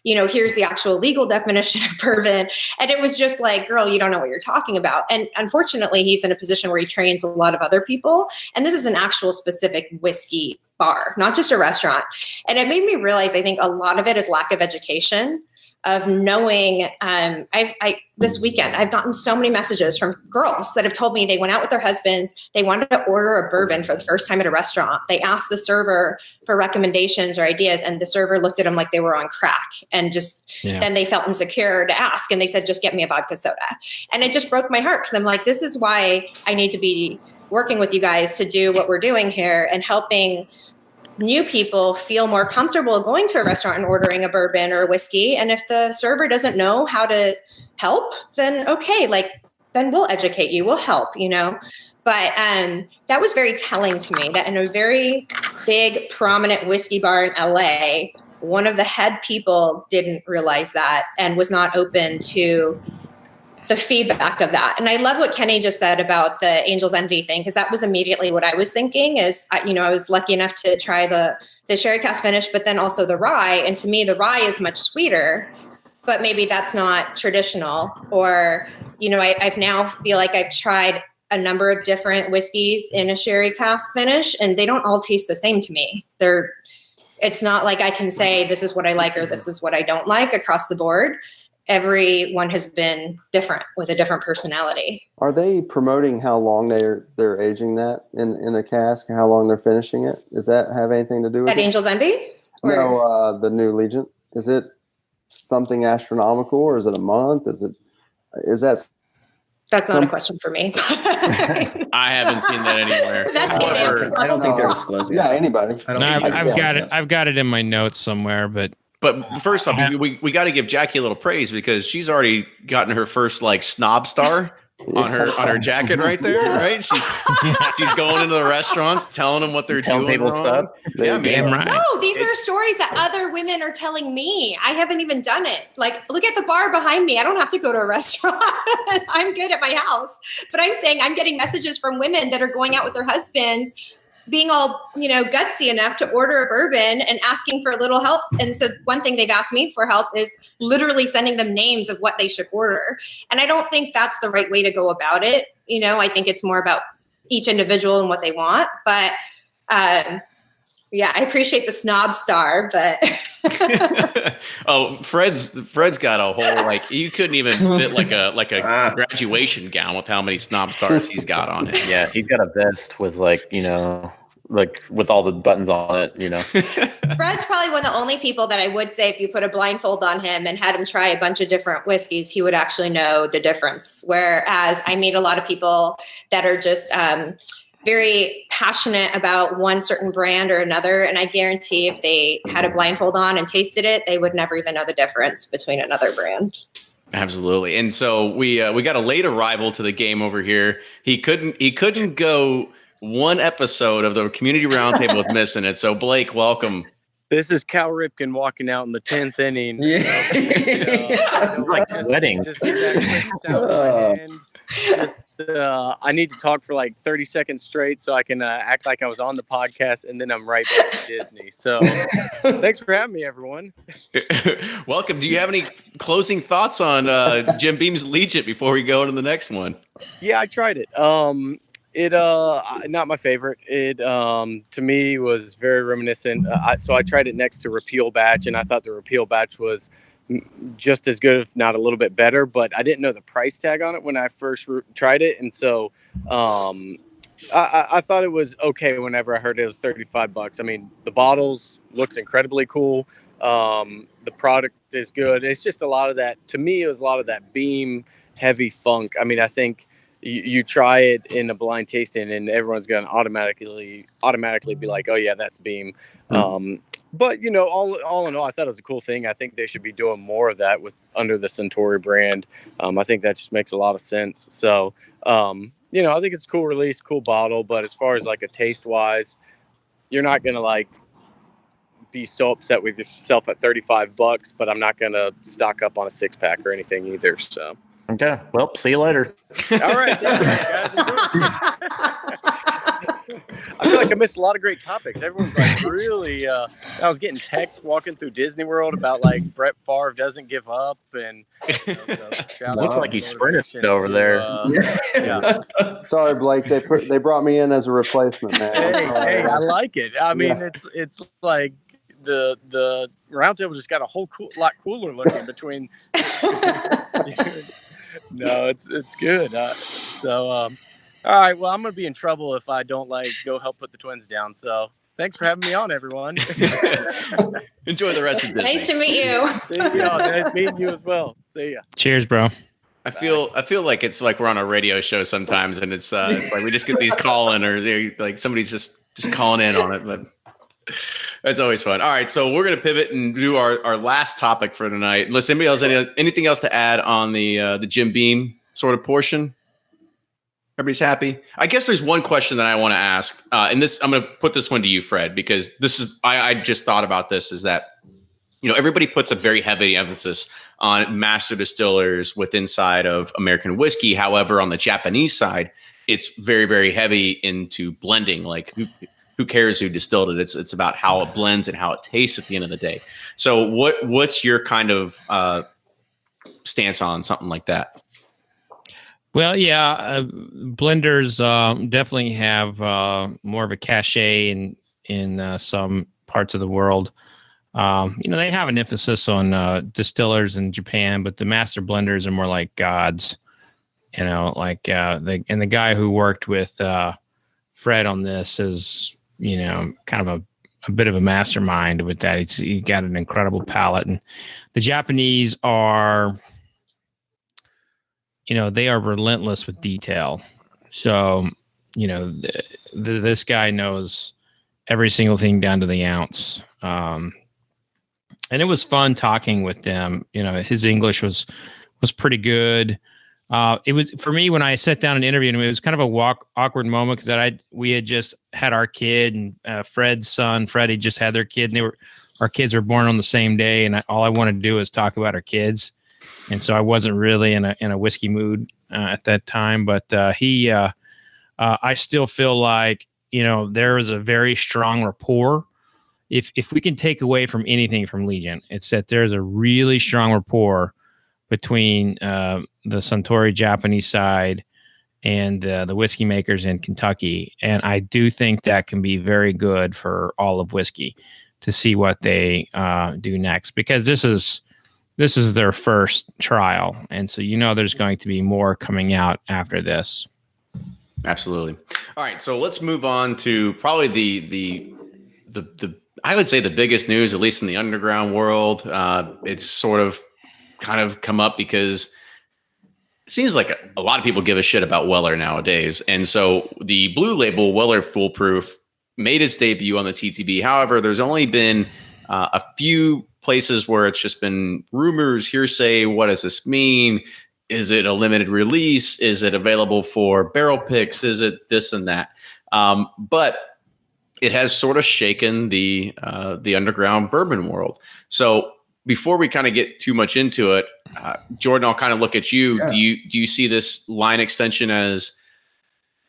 here's the actual legal definition of bourbon. And it was just like, girl, you don't know what you're talking about. And unfortunately, he's in a position where he trains a lot of other people. And this is an actual specific whiskey bar, not just a restaurant. And it made me realize, I think a lot of it is lack of education. Of knowing, this weekend, I've gotten so many messages from girls that have told me they went out with their husbands. They wanted to order a bourbon for the first time at a restaurant. They asked the server for recommendations or ideas, and the server looked at them like they were on crack. And then they felt insecure to ask. And they said, just get me a vodka soda. And it just broke my heart because I'm like, this is why I need to be working with you guys to do what we're doing here and helping new people feel more comfortable going to a restaurant and ordering a bourbon or a whiskey. And if the server doesn't know how to help, then okay, then we'll educate you, we'll help, But that was very telling to me that in a very big, prominent whiskey bar in LA, one of the head people didn't realize that and was not open to the feedback of that. And I love what Kenny just said about the Angel's Envy thing, because that was immediately what I was thinking is, I was lucky enough to try the sherry cask finish, but then also the rye. And to me, the rye is much sweeter, but maybe that's not traditional. Or, I've now feel like I've tried a number of different whiskeys in a sherry cask finish, and they don't all taste the same to me. It's not like I can say, this is what I like, or this is what I don't like across the board. Everyone has been different with a different personality. Are they promoting how long they're aging that in a cask, how long they're finishing it? Does that have anything to do with it? Angel's Envy? No, the new Legent. Is it something astronomical, or is it a month? Is that? That's not a question for me. I haven't seen that anywhere. I don't think they're disclosing. Yeah, anybody. I've got it in my notes somewhere, but first off, we got to give Jackie a little praise because she's already gotten her first snob star on her jacket right there, right? She's going into the restaurants, telling them what they're doing. People stuff. Yeah, man, right. No, these are stories that other women are telling me. I haven't even done it. Look at the bar behind me. I don't have to go to a restaurant. I'm good at my house. But I'm saying I'm getting messages from women that are going out with their husbands, being all, gutsy enough to order a bourbon and asking for a little help. And so one thing they've asked me for help is literally sending them names of what they should order. And I don't think that's the right way to go about it. I think it's more about each individual and what they want. But yeah, I appreciate the snob star, but oh, Fred's got a whole you couldn't even fit like a graduation gown with how many snob stars he's got on it. Yeah, he's got a vest with with all the buttons on it, Fred's probably one of the only people that I would say if you put a blindfold on him and had him try a bunch of different whiskeys, he would actually know the difference. Whereas I meet a lot of people that are just very passionate about one certain brand or another. And I guarantee if they had a blindfold on and tasted it, they would never even know the difference between another brand. Absolutely. And so we got a late arrival to the game over here. He couldn't go one episode of the community roundtable with missing it. So Blake, welcome. This is Cal Ripken walking out in the 10th inning. Yeah. Like a wedding. Just get that quick south of my hand. I need to talk for like 30 seconds straight so I can act like I was on the podcast, and then I'm right back to Disney. So thanks for having me, everyone. Welcome. Do you have any closing thoughts on Jim Beam's Legent before we go into the next one? Yeah, I tried it. Not my favorite. It to me was very reminiscent. So I tried it next to Repeal Batch, and I thought the Repeal Batch was just as good, if not a little bit better. But I didn't know the price tag on it when I first tried it, and so I thought it was okay. Whenever I heard it was $35. I mean, the bottles looks incredibly cool. The product is good. It's just a lot of that. To me, it was a lot of that Beam heavy funk. I mean, I think you try it in a blind tasting and everyone's going to automatically be like, oh yeah, that's Beam. But you know, all in all, I thought it was a cool thing. I think they should be doing more of that under the Suntory brand. I think that just makes a lot of sense. So, you know, I think it's a cool release, cool bottle, but as far as like a taste wise, you're not going to like be so upset with yourself at $35, but I'm not going to stock up on a 6-pack or anything either. So. Okay. Well, see you later. All right. Guys, I feel like I missed a lot of great topics. Everyone's like really, I was getting texts walking through Disney World about like Brett Favre doesn't give up. And looks like he's sprinting over there. Yeah. Sorry, Blake. They brought me in as a replacement, man. Hey, I like it. I mean, it's like the Roundtable just got a whole lot cooler looking between. No, it's good. All right. Well, I'm gonna be in trouble if I don't go help put the twins down. So thanks for having me on, everyone. Enjoy the rest of this. Nice to meet you. See you. Nice meeting you as well. See ya. Cheers, bro. I feel like it's like we're on a radio show sometimes, and it's like we just get these call in, or like somebody's just calling in on it, but. That's always fun. All right, so we're going to pivot and do our last topic for tonight. Unless anybody else anything else to add on the Jim Beam sort of portion? Everybody's happy. I guess there's one question that I want to ask, and this I'm going to put this one to you, Fred, because this is I just thought about this. Is that everybody puts a very heavy emphasis on master distillers inside of American whiskey. However, on the Japanese side, it's very, very heavy into blending. Like who cares who distilled it? It's about how it blends and how it tastes at the end of the day. So what's your kind of stance on something like that? Well, yeah, blenders definitely have more of a cachet in some parts of the world. They have an emphasis on distillers in Japan, but the master blenders are more like gods. The guy who worked with Fred on this is kind of a bit of a mastermind with that. He got an incredible palate, and the Japanese are, they are relentless with detail. So, this guy knows every single thing down to the ounce. And it was fun talking with them. His English was pretty good. It was for me when I sat down and interviewed him. It was kind of a awkward moment because we had just had our kid, and Fred's son, Freddie, just had their kid, and our kids were born on the same day, and all I wanted to do was talk about our kids, and so I wasn't really in a whiskey mood at that time. But I still feel like there is a very strong rapport. If we can take away from anything from Legent, it's that there's a really strong rapport between the Suntory Japanese side and the whiskey makers in Kentucky. And I do think that can be very good for all of whiskey to see what they do next, because this is their first trial. And so, there's going to be more coming out after this. Absolutely. All right. So let's move on to probably the I would say the biggest news, at least in the underground world. It's sort of kind of come up because it seems like a lot of people give a shit about Weller nowadays. And so the blue label Weller Foolproof made its debut on the TTB. However, there's only been a few places where it's just been rumors, hearsay. What does this mean? Is it a limited release? Is it available for barrel picks? Is it this and that? But it has sort of shaken the underground bourbon world. So before we kind of get too much into it, Jordan, I'll kind of look at you. Yeah. Do you see this line extension as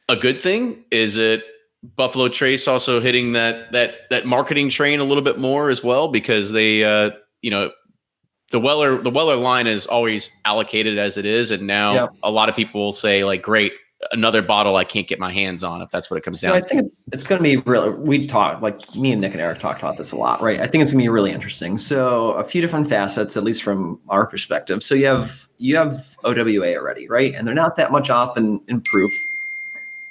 a good thing? Is it Buffalo Trace also hitting that marketing train a little bit more as well? Because they, the Weller line is always allocated as it is, and now a lot of people will say like, great, another bottle I can't get my hands on, if that's what it comes down to. I think it's going to be really, we talked, like me and Nick and Eric talked about this a lot, right? I think it's going to be really interesting. So a few different facets, at least from our perspective. So you have OWA already, right? And they're not that much off in proof.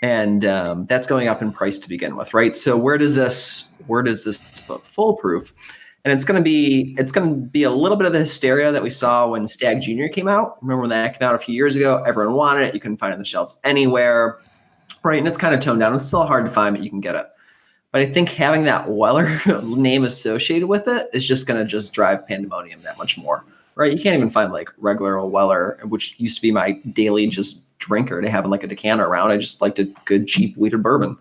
And that's going up in price to begin with, right? So where does this put foolproof? And it's going to be a little bit of the hysteria that we saw when Stag Junior came out. Remember when that came out a few years ago? Everyone wanted it. You couldn't find it on the shelves anywhere, right? And it's kind of toned down. It's still hard to find, but you can get it. But I think having that Weller name associated with it is just going to just drive pandemonium that much more, right? You can't even find like regular old Weller, which used to be my daily just drinker to have in like a decanter around. I just liked a good cheap wheated bourbon,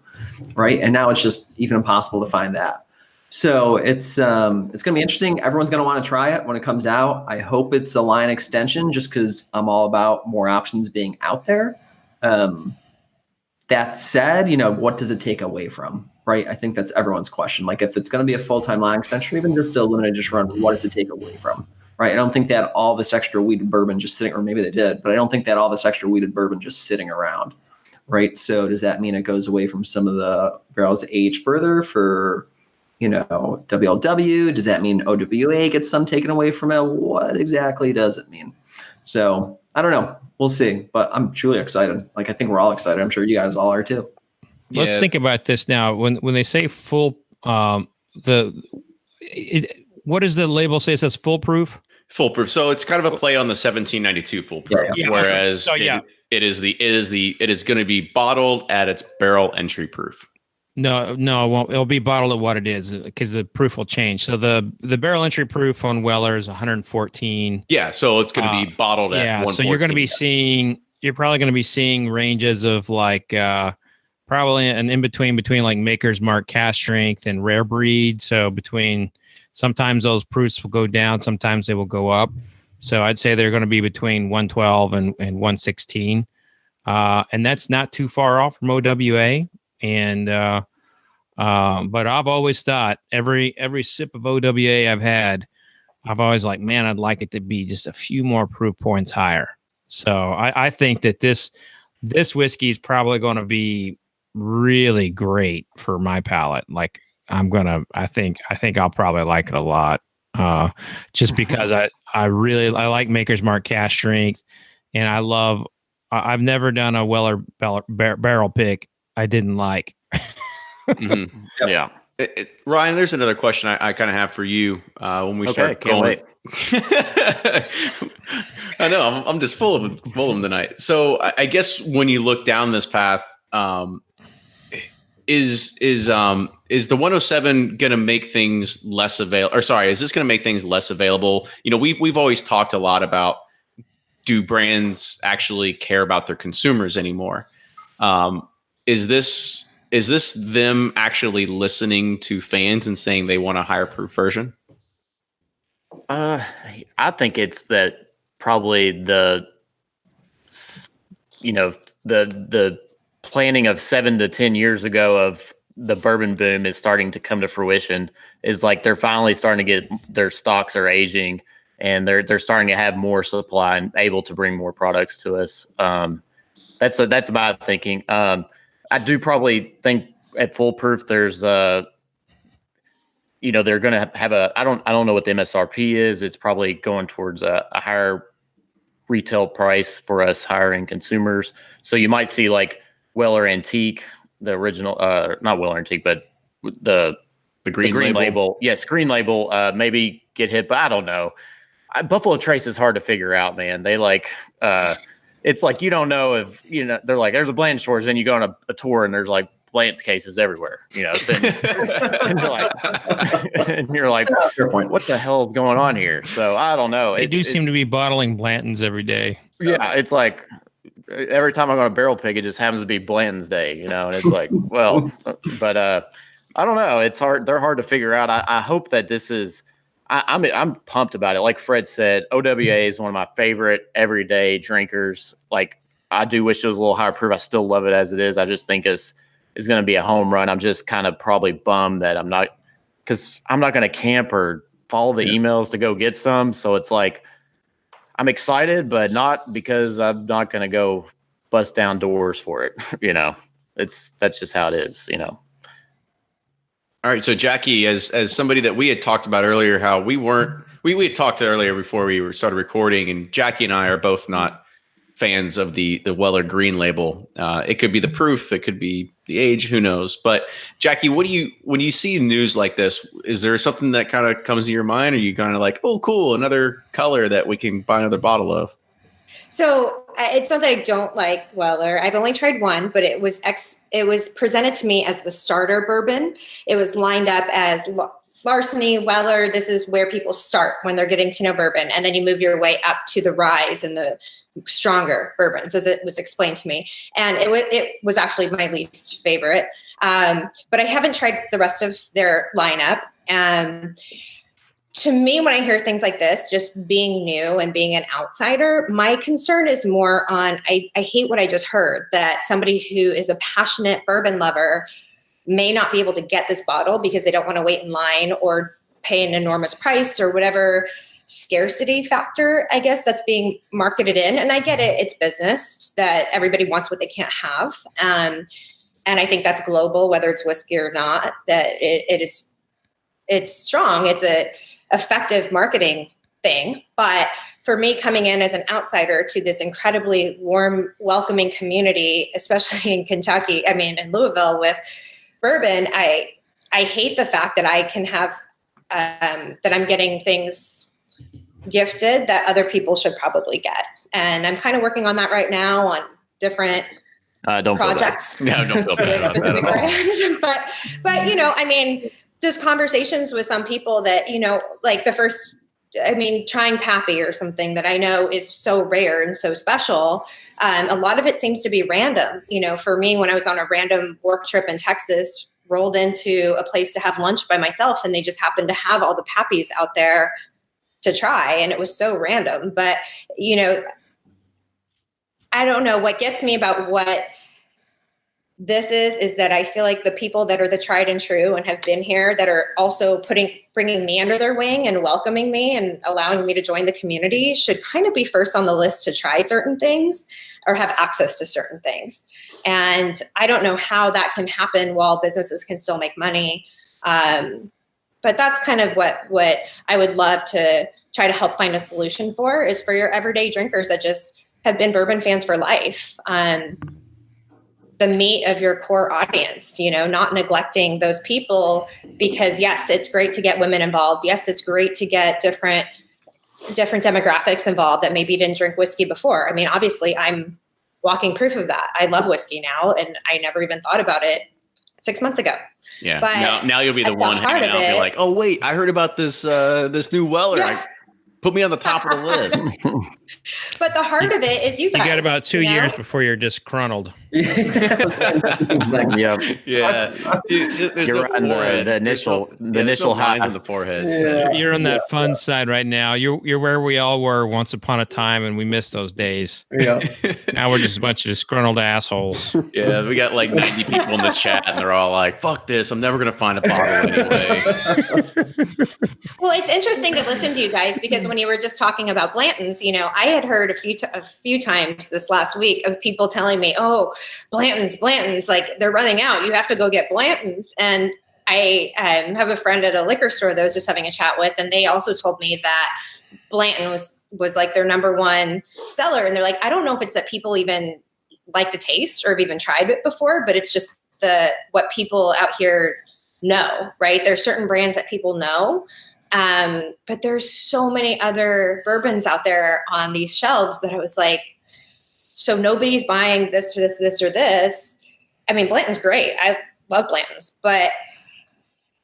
right? And now it's just even impossible to find that. So it's going to be interesting. Everyone's going to want to try it when it comes out. I hope it's a line extension, just because I'm all about more options being out there. That said, what does it take away from, right? I think that's everyone's question. Like if it's going to be a full-time line extension, or even just a limited edition run, what does it take away from, right? I don't think that all this extra wheated bourbon just sitting, or maybe they did, but I don't think that all this extra wheated bourbon just sitting around, right? So does that mean it goes away from some of the barrels age further for WLW? Does that mean OWA gets some taken away from it? What exactly does it mean? So I don't know. We'll see. But I'm truly excited. Like I think we're all excited. I'm sure you guys all are too. Let's think about this now. When they say full, what does the label say? It says foolproof. Foolproof. So it's kind of a play on the 1792 foolproof. Yeah. Whereas it is going to be bottled at its barrel entry proof. No, it won't. It'll be bottled at what it is because the proof will change. So the barrel entry proof on Weller is 114. Yeah, so it's going to be bottled at 114. So you're probably going to be seeing ranges of like probably an in between like Maker's Mark cask strength and rare breed. So sometimes those proofs will go down, sometimes they will go up. So I'd say they're going to be between 112 and 116, and that's not too far off from OWA. And but I've always thought every sip of OWA I've had, I've always like, man, I'd like it to be just a few more proof points higher. So I think that this whiskey is probably going to be really great for my palate. Like I think I'll probably like it a lot, just because I like Maker's Mark cask strength, and I've never done a Weller barrel pick I didn't like. Mm-hmm. Yeah. Ryan, there's another question I kind of have for you when we start can't wait. I know I'm just full of them tonight. So I guess when you look down this path, is the 107 going to make things less available? Or sorry, is this going to make things less available? We've always talked a lot about, do brands actually care about their consumers anymore? Is this them actually listening to fans and saying they want a higher proof version? I think it's that probably the planning of 7 to 10 years ago of the bourbon boom is starting to come to fruition. Is like they're finally starting to get their stocks are aging, and they're starting to have more supply and able to bring more products to us. That's my thinking. I do probably think at foolproof there's they're going to have I don't know what the MSRP is. It's probably going towards a higher retail price for us higher end consumers. So you might see like Weller Antique, the original, not Weller Antique, but the green label. Yes, green label maybe get hit, but I don't know. Buffalo Trace is hard to figure out, man. They like it's like you don't know if they're like there's a Blanton Shores, then you go on a tour and there's like Blanton's cases everywhere, so, and you're like what the hell is going on here? So I don't know. They seem to be bottling Blantons every day. Yeah, it's like every time I go to barrel pick, it just happens to be Blanton's day, and it's like, well, but I don't know. It's hard. They're hard to figure out. I hope that this is. I'm pumped about it. Like Fred said, OWA is one of my favorite everyday drinkers. Like, I do wish it was a little higher proof. I still love it as it is. I just think it's going to be a home run. I'm just kind of probably bummed that I'm not going to camp or follow the emails to go get some. So it's like, I'm excited, but not because I'm not going to go bust down doors for it. That's just how it is, All right, so Jackie, as somebody that we had talked about earlier, how we had talked earlier before we started recording, and Jackie and I are both not fans of the Weller Green label. It could be the proof, it could be the age, who knows? But Jackie, when you see news like this, is there something that kind of comes to your mind? Or are you kind of like, oh, cool, another color that we can buy another bottle of? So it's not that I don't like Weller. I've only tried one, but it was presented to me as the starter bourbon. It was lined up as Larceny, Weller. This is where people start when they're getting to know bourbon, and then you move your way up to the rise and the stronger bourbons, as it was explained to me. And it was actually my least favorite. But I haven't tried the rest of their lineup. To me, when I hear things like this, just being new and being an outsider, my concern is more on, I hate what I just heard, that somebody who is a passionate bourbon lover may not be able to get this bottle because they don't want to wait in line or pay an enormous price or whatever scarcity factor, I guess, that's being marketed in. And I get it. It's business that everybody wants what they can't have. And I think that's global, whether it's whiskey or not, that it's strong. It's a effective marketing thing. But for me, coming in as an outsider to this incredibly warm, welcoming community, especially in Kentucky, in Louisville with bourbon, I hate the fact that I can have, that I'm getting things gifted that other people should probably get. And I'm kind of working on that right now on different projects. No, don't feel bad about that at all. But just conversations with some people that, like the first, trying Pappy or something that I know is so rare and so special. A lot of it seems to be random. For me, when I was on a random work trip in Texas, rolled into a place to have lunch by myself, and they just happened to have all the Pappies out there to try. And it was so random, but I don't know what gets me about what this is that I feel like the people that are the tried and true and have been here, that are also bringing me under their wing and welcoming me and allowing me to join the community, should kind of be first on the list to try certain things or have access to certain things. And I don't know how that can happen while businesses can still make money. But that's kind of what I would love to try to help find a solution for, is for your everyday drinkers that just have been bourbon fans for life. The meat of your core audience, not neglecting those people, because yes, it's great to get women involved. Yes, it's great to get different demographics involved that maybe didn't drink whiskey before. Obviously I'm walking proof of that. I love whiskey now, and I never even thought about it 6 months ago. Yeah. But now you'll be the one hanging out and be like, oh wait, I heard about this new Weller. Yeah. Put me on the top of the list. But the heart of it is you guys. You got about 2 years before you're disgruntled. Yep. Yeah. There's You're on the initial high on the forehead. Yeah. You're on that fun side right now. You're where we all were once upon a time, and we missed those days. Yeah. Now we're just a bunch of disgruntled assholes. Yeah, we got like 90 people in the chat, and they're all like, fuck this, I'm never going to find a bottle anyway. Well, it's interesting to listen to you guys, because when you were just talking about Blanton's, I had heard a few times this last week of people telling me, oh, Blanton's, like they're running out. You have to go get Blanton's. And I have a friend at a liquor store that I was just having a chat with, and they also told me that Blanton was like their number one seller. And they're like, I don't know if it's that people even like the taste or have even tried it before, but it's just what people out here know, right? There's certain brands that people know. But there's so many other bourbons out there on these shelves that I was like, so nobody's buying this or this or this. Blanton's great. I love Blanton's, but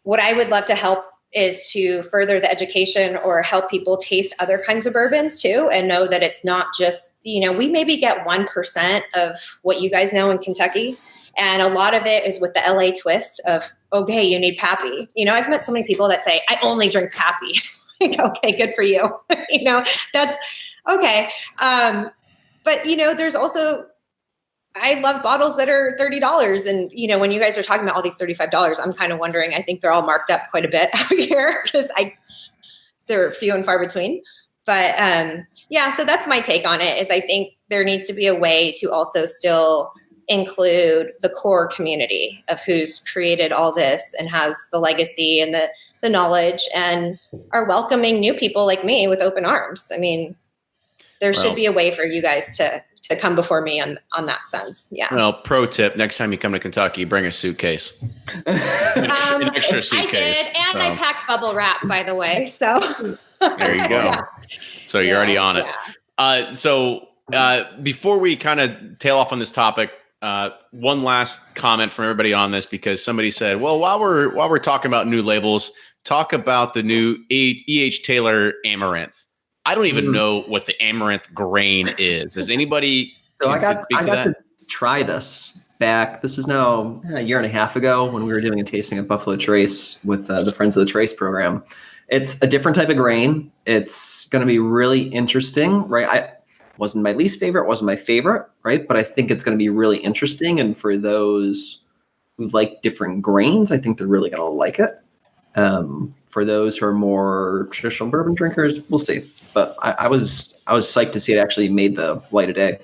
what I would love to help is to further the education or help people taste other kinds of bourbons too, and know that it's not just, we maybe get 1% of what you guys know in Kentucky. And a lot of it is with the LA twist of, okay, you need Pappy. I've met so many people that say, I only drink Pappy. like, okay, good for you. That's okay. But there's also, I love bottles that are $30. And, when you guys are talking about all these $35, I'm kind of wondering, I think they're all marked up quite a bit out here because they're few and far between. But so that's my take on it, is I think there needs to be a way to also still include the core community of who's created all this and has the legacy and the knowledge and are welcoming new people like me with open arms. I mean, there should be a way for you guys to come before me on that sense. Yeah. Well, pro tip, next time you come to Kentucky, bring a suitcase. An extra suitcase. I did, and I packed bubble wrap, by the way. So there you go. Yeah. So you're already on it. Yeah. Before we kind of tail off on this topic, one last comment from everybody on this, because somebody said, well, while we're talking about new labels, talk about the new E.H. Taylor Amaranth. I don't even know what the Amaranth grain is. Does anybody? So I got to try this back. This is now a year and a half ago when we were doing a tasting at Buffalo Trace with the Friends of the Trace program. It's a different type of grain. It's going to be really interesting, right? Wasn't my least favorite, wasn't my favorite, right? But I think it's going to be really interesting. And for those who like different grains, I think they're really going to like it. For those who are more traditional bourbon drinkers, we'll see. But I was psyched to see it actually made the light of day.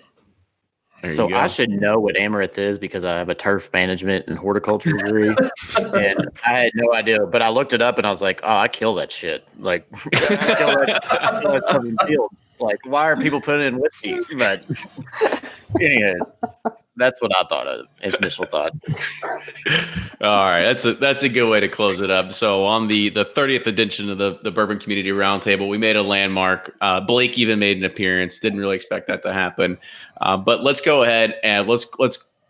So I should know what amaranth is because I have a turf management and horticulture degree, and I had no idea. But I looked it up and I was like, "Oh, I kill that shit!" Like, I kill that stuff in field. Like, why are people putting it in whiskey? But anyways, that's what I thought of. Initial thought. All right, that's a good way to close it up. So on the 30th edition of the Bourbon Community Roundtable, we made a landmark. Blake even made an appearance. Didn't really expect that to happen, but let's go ahead and let's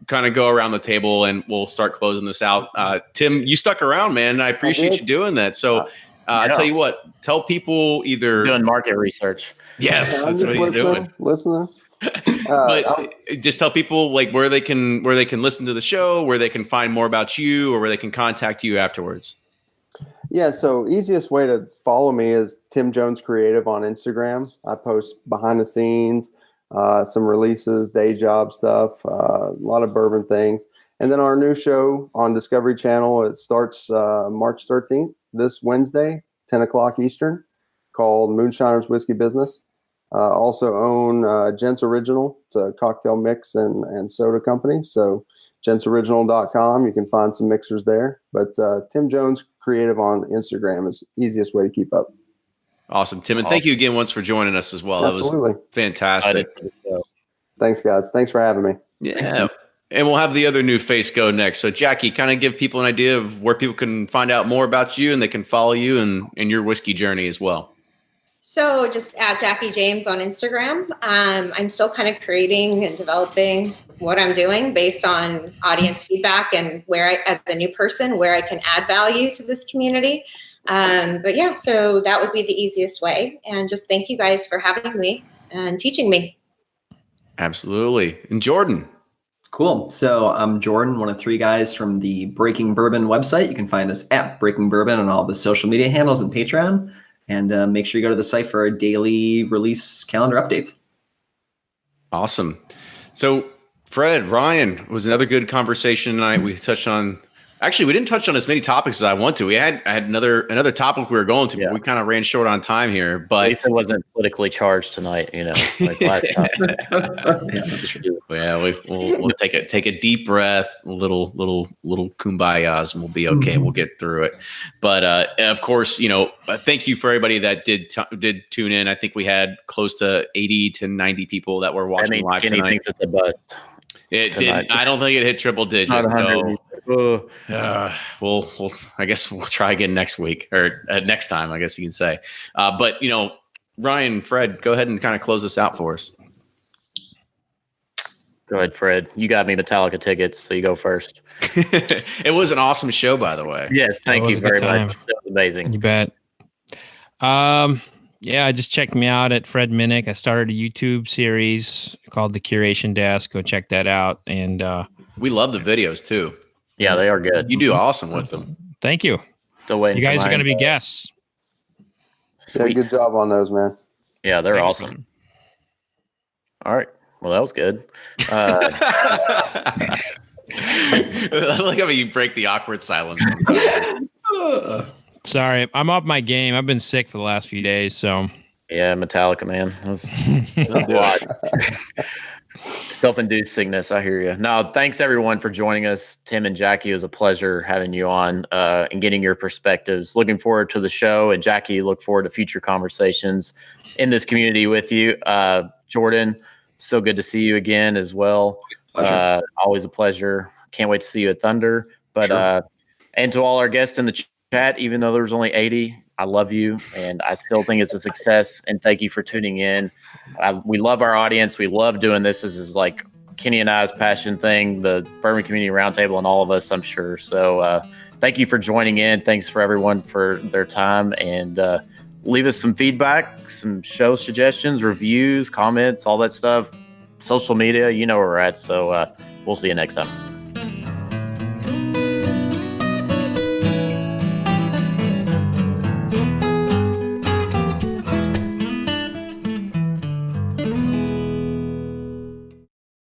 kind of go around the table and we'll start closing this out. Tim, you stuck around, man. I appreciate you doing that. So I tell you what, tell people either doing market research. Yes, that's what he's doing. Listening. But just tell people like where they can listen to the show, where they can find more about you, or where they can contact you afterwards. Yeah, so easiest way to follow me is Tim Jones Creative on Instagram. I post behind the scenes, some releases, day job stuff, a lot of bourbon things. And then our new show on Discovery Channel, it starts March 13th, this Wednesday, 10 o'clock Eastern, called Moonshiners Whiskey Business. Also own Gents Original. It's a cocktail mix and soda company. So gentsoriginal.com. You can find some mixers there. But Tim Jones Creative on Instagram is the easiest way to keep up. Awesome, Tim. And thank you again once for joining us as well. Absolutely. That was fantastic. Thanks, guys. Thanks for having me. Yeah. And we'll have the other new face go next. So Jackie, kind of give people an idea of where people can find out more about you and they can follow you and your whiskey journey as well. So just at Jackie James on Instagram. I'm still kind of creating and developing what I'm doing based on audience feedback and as a new person, where I can add value to this community. But yeah, so that would be the easiest way. And just thank you guys for having me and teaching me. Absolutely. And Jordan. Cool. So I'm Jordan, one of three guys from the Breaking Bourbon website. You can find us at Breaking Bourbon on all the social media handles and Patreon. And make sure you go to the site for our daily release calendar updates. Awesome. So, Fred, Ryan, was another good conversation tonight. We touched on, actually, we didn't touch on as many topics as I want to. I had another topic we were going to, but we kind of ran short on time here. But at least it wasn't politically charged tonight, like last time. Yeah, we'll take a deep breath, little kumbayas, and we'll be okay. We'll get through it. But of course, thank you for everybody that did tune in. I think we had close to 80 to 90 people that were watching live Kenny tonight. thinks it's a bust. It didn't. I don't think it hit triple digit. Not 100. So, we'll I guess we'll try again next week or next time, I guess you can say. But Ryan, Fred, go ahead and kind of close this out for us. Go ahead, Fred. You got me Metallica tickets, so you go first. It was an awesome show, by the way. Yes, thank you very much. That was amazing. You bet. Yeah, just check me out at Fred Minnick. I started a YouTube series called The Curation Desk. Go check that out. And we love the videos too. Yeah, they are good. You do awesome with them. Thank you. Still waiting. You guys are going to be guests. Yeah, Sweet. good job on those, man. Yeah, they're Thanks, awesome. man. All right. Well, that was good. I like how you break the awkward silence. Sorry, I'm off my game. I've been sick for the last few days, so Yeah, Metallica, man. That was a lot. Self-induced sickness. I hear you. No, thanks everyone for joining us. Tim and Jackie, it was a pleasure having you on and getting your perspectives. Looking forward to the show, and Jackie, look forward to future conversations in this community with you. Jordan, so good to see you again as well. Always a pleasure. Can't wait to see you at Thunder. But and to all our guests in the chat, even though there's only 80, I love you, and I still think it's a success. And thank you for tuning in. We love our audience. We love doing this. This is like Kenny and I's passion thing, the Bourbon Community Roundtable, and all of us, I'm sure. So thank you for joining in. Thanks for everyone for their time, and leave us some feedback, some show suggestions, reviews, comments, all that stuff. Social media, you know where we're at. So we'll see you next time.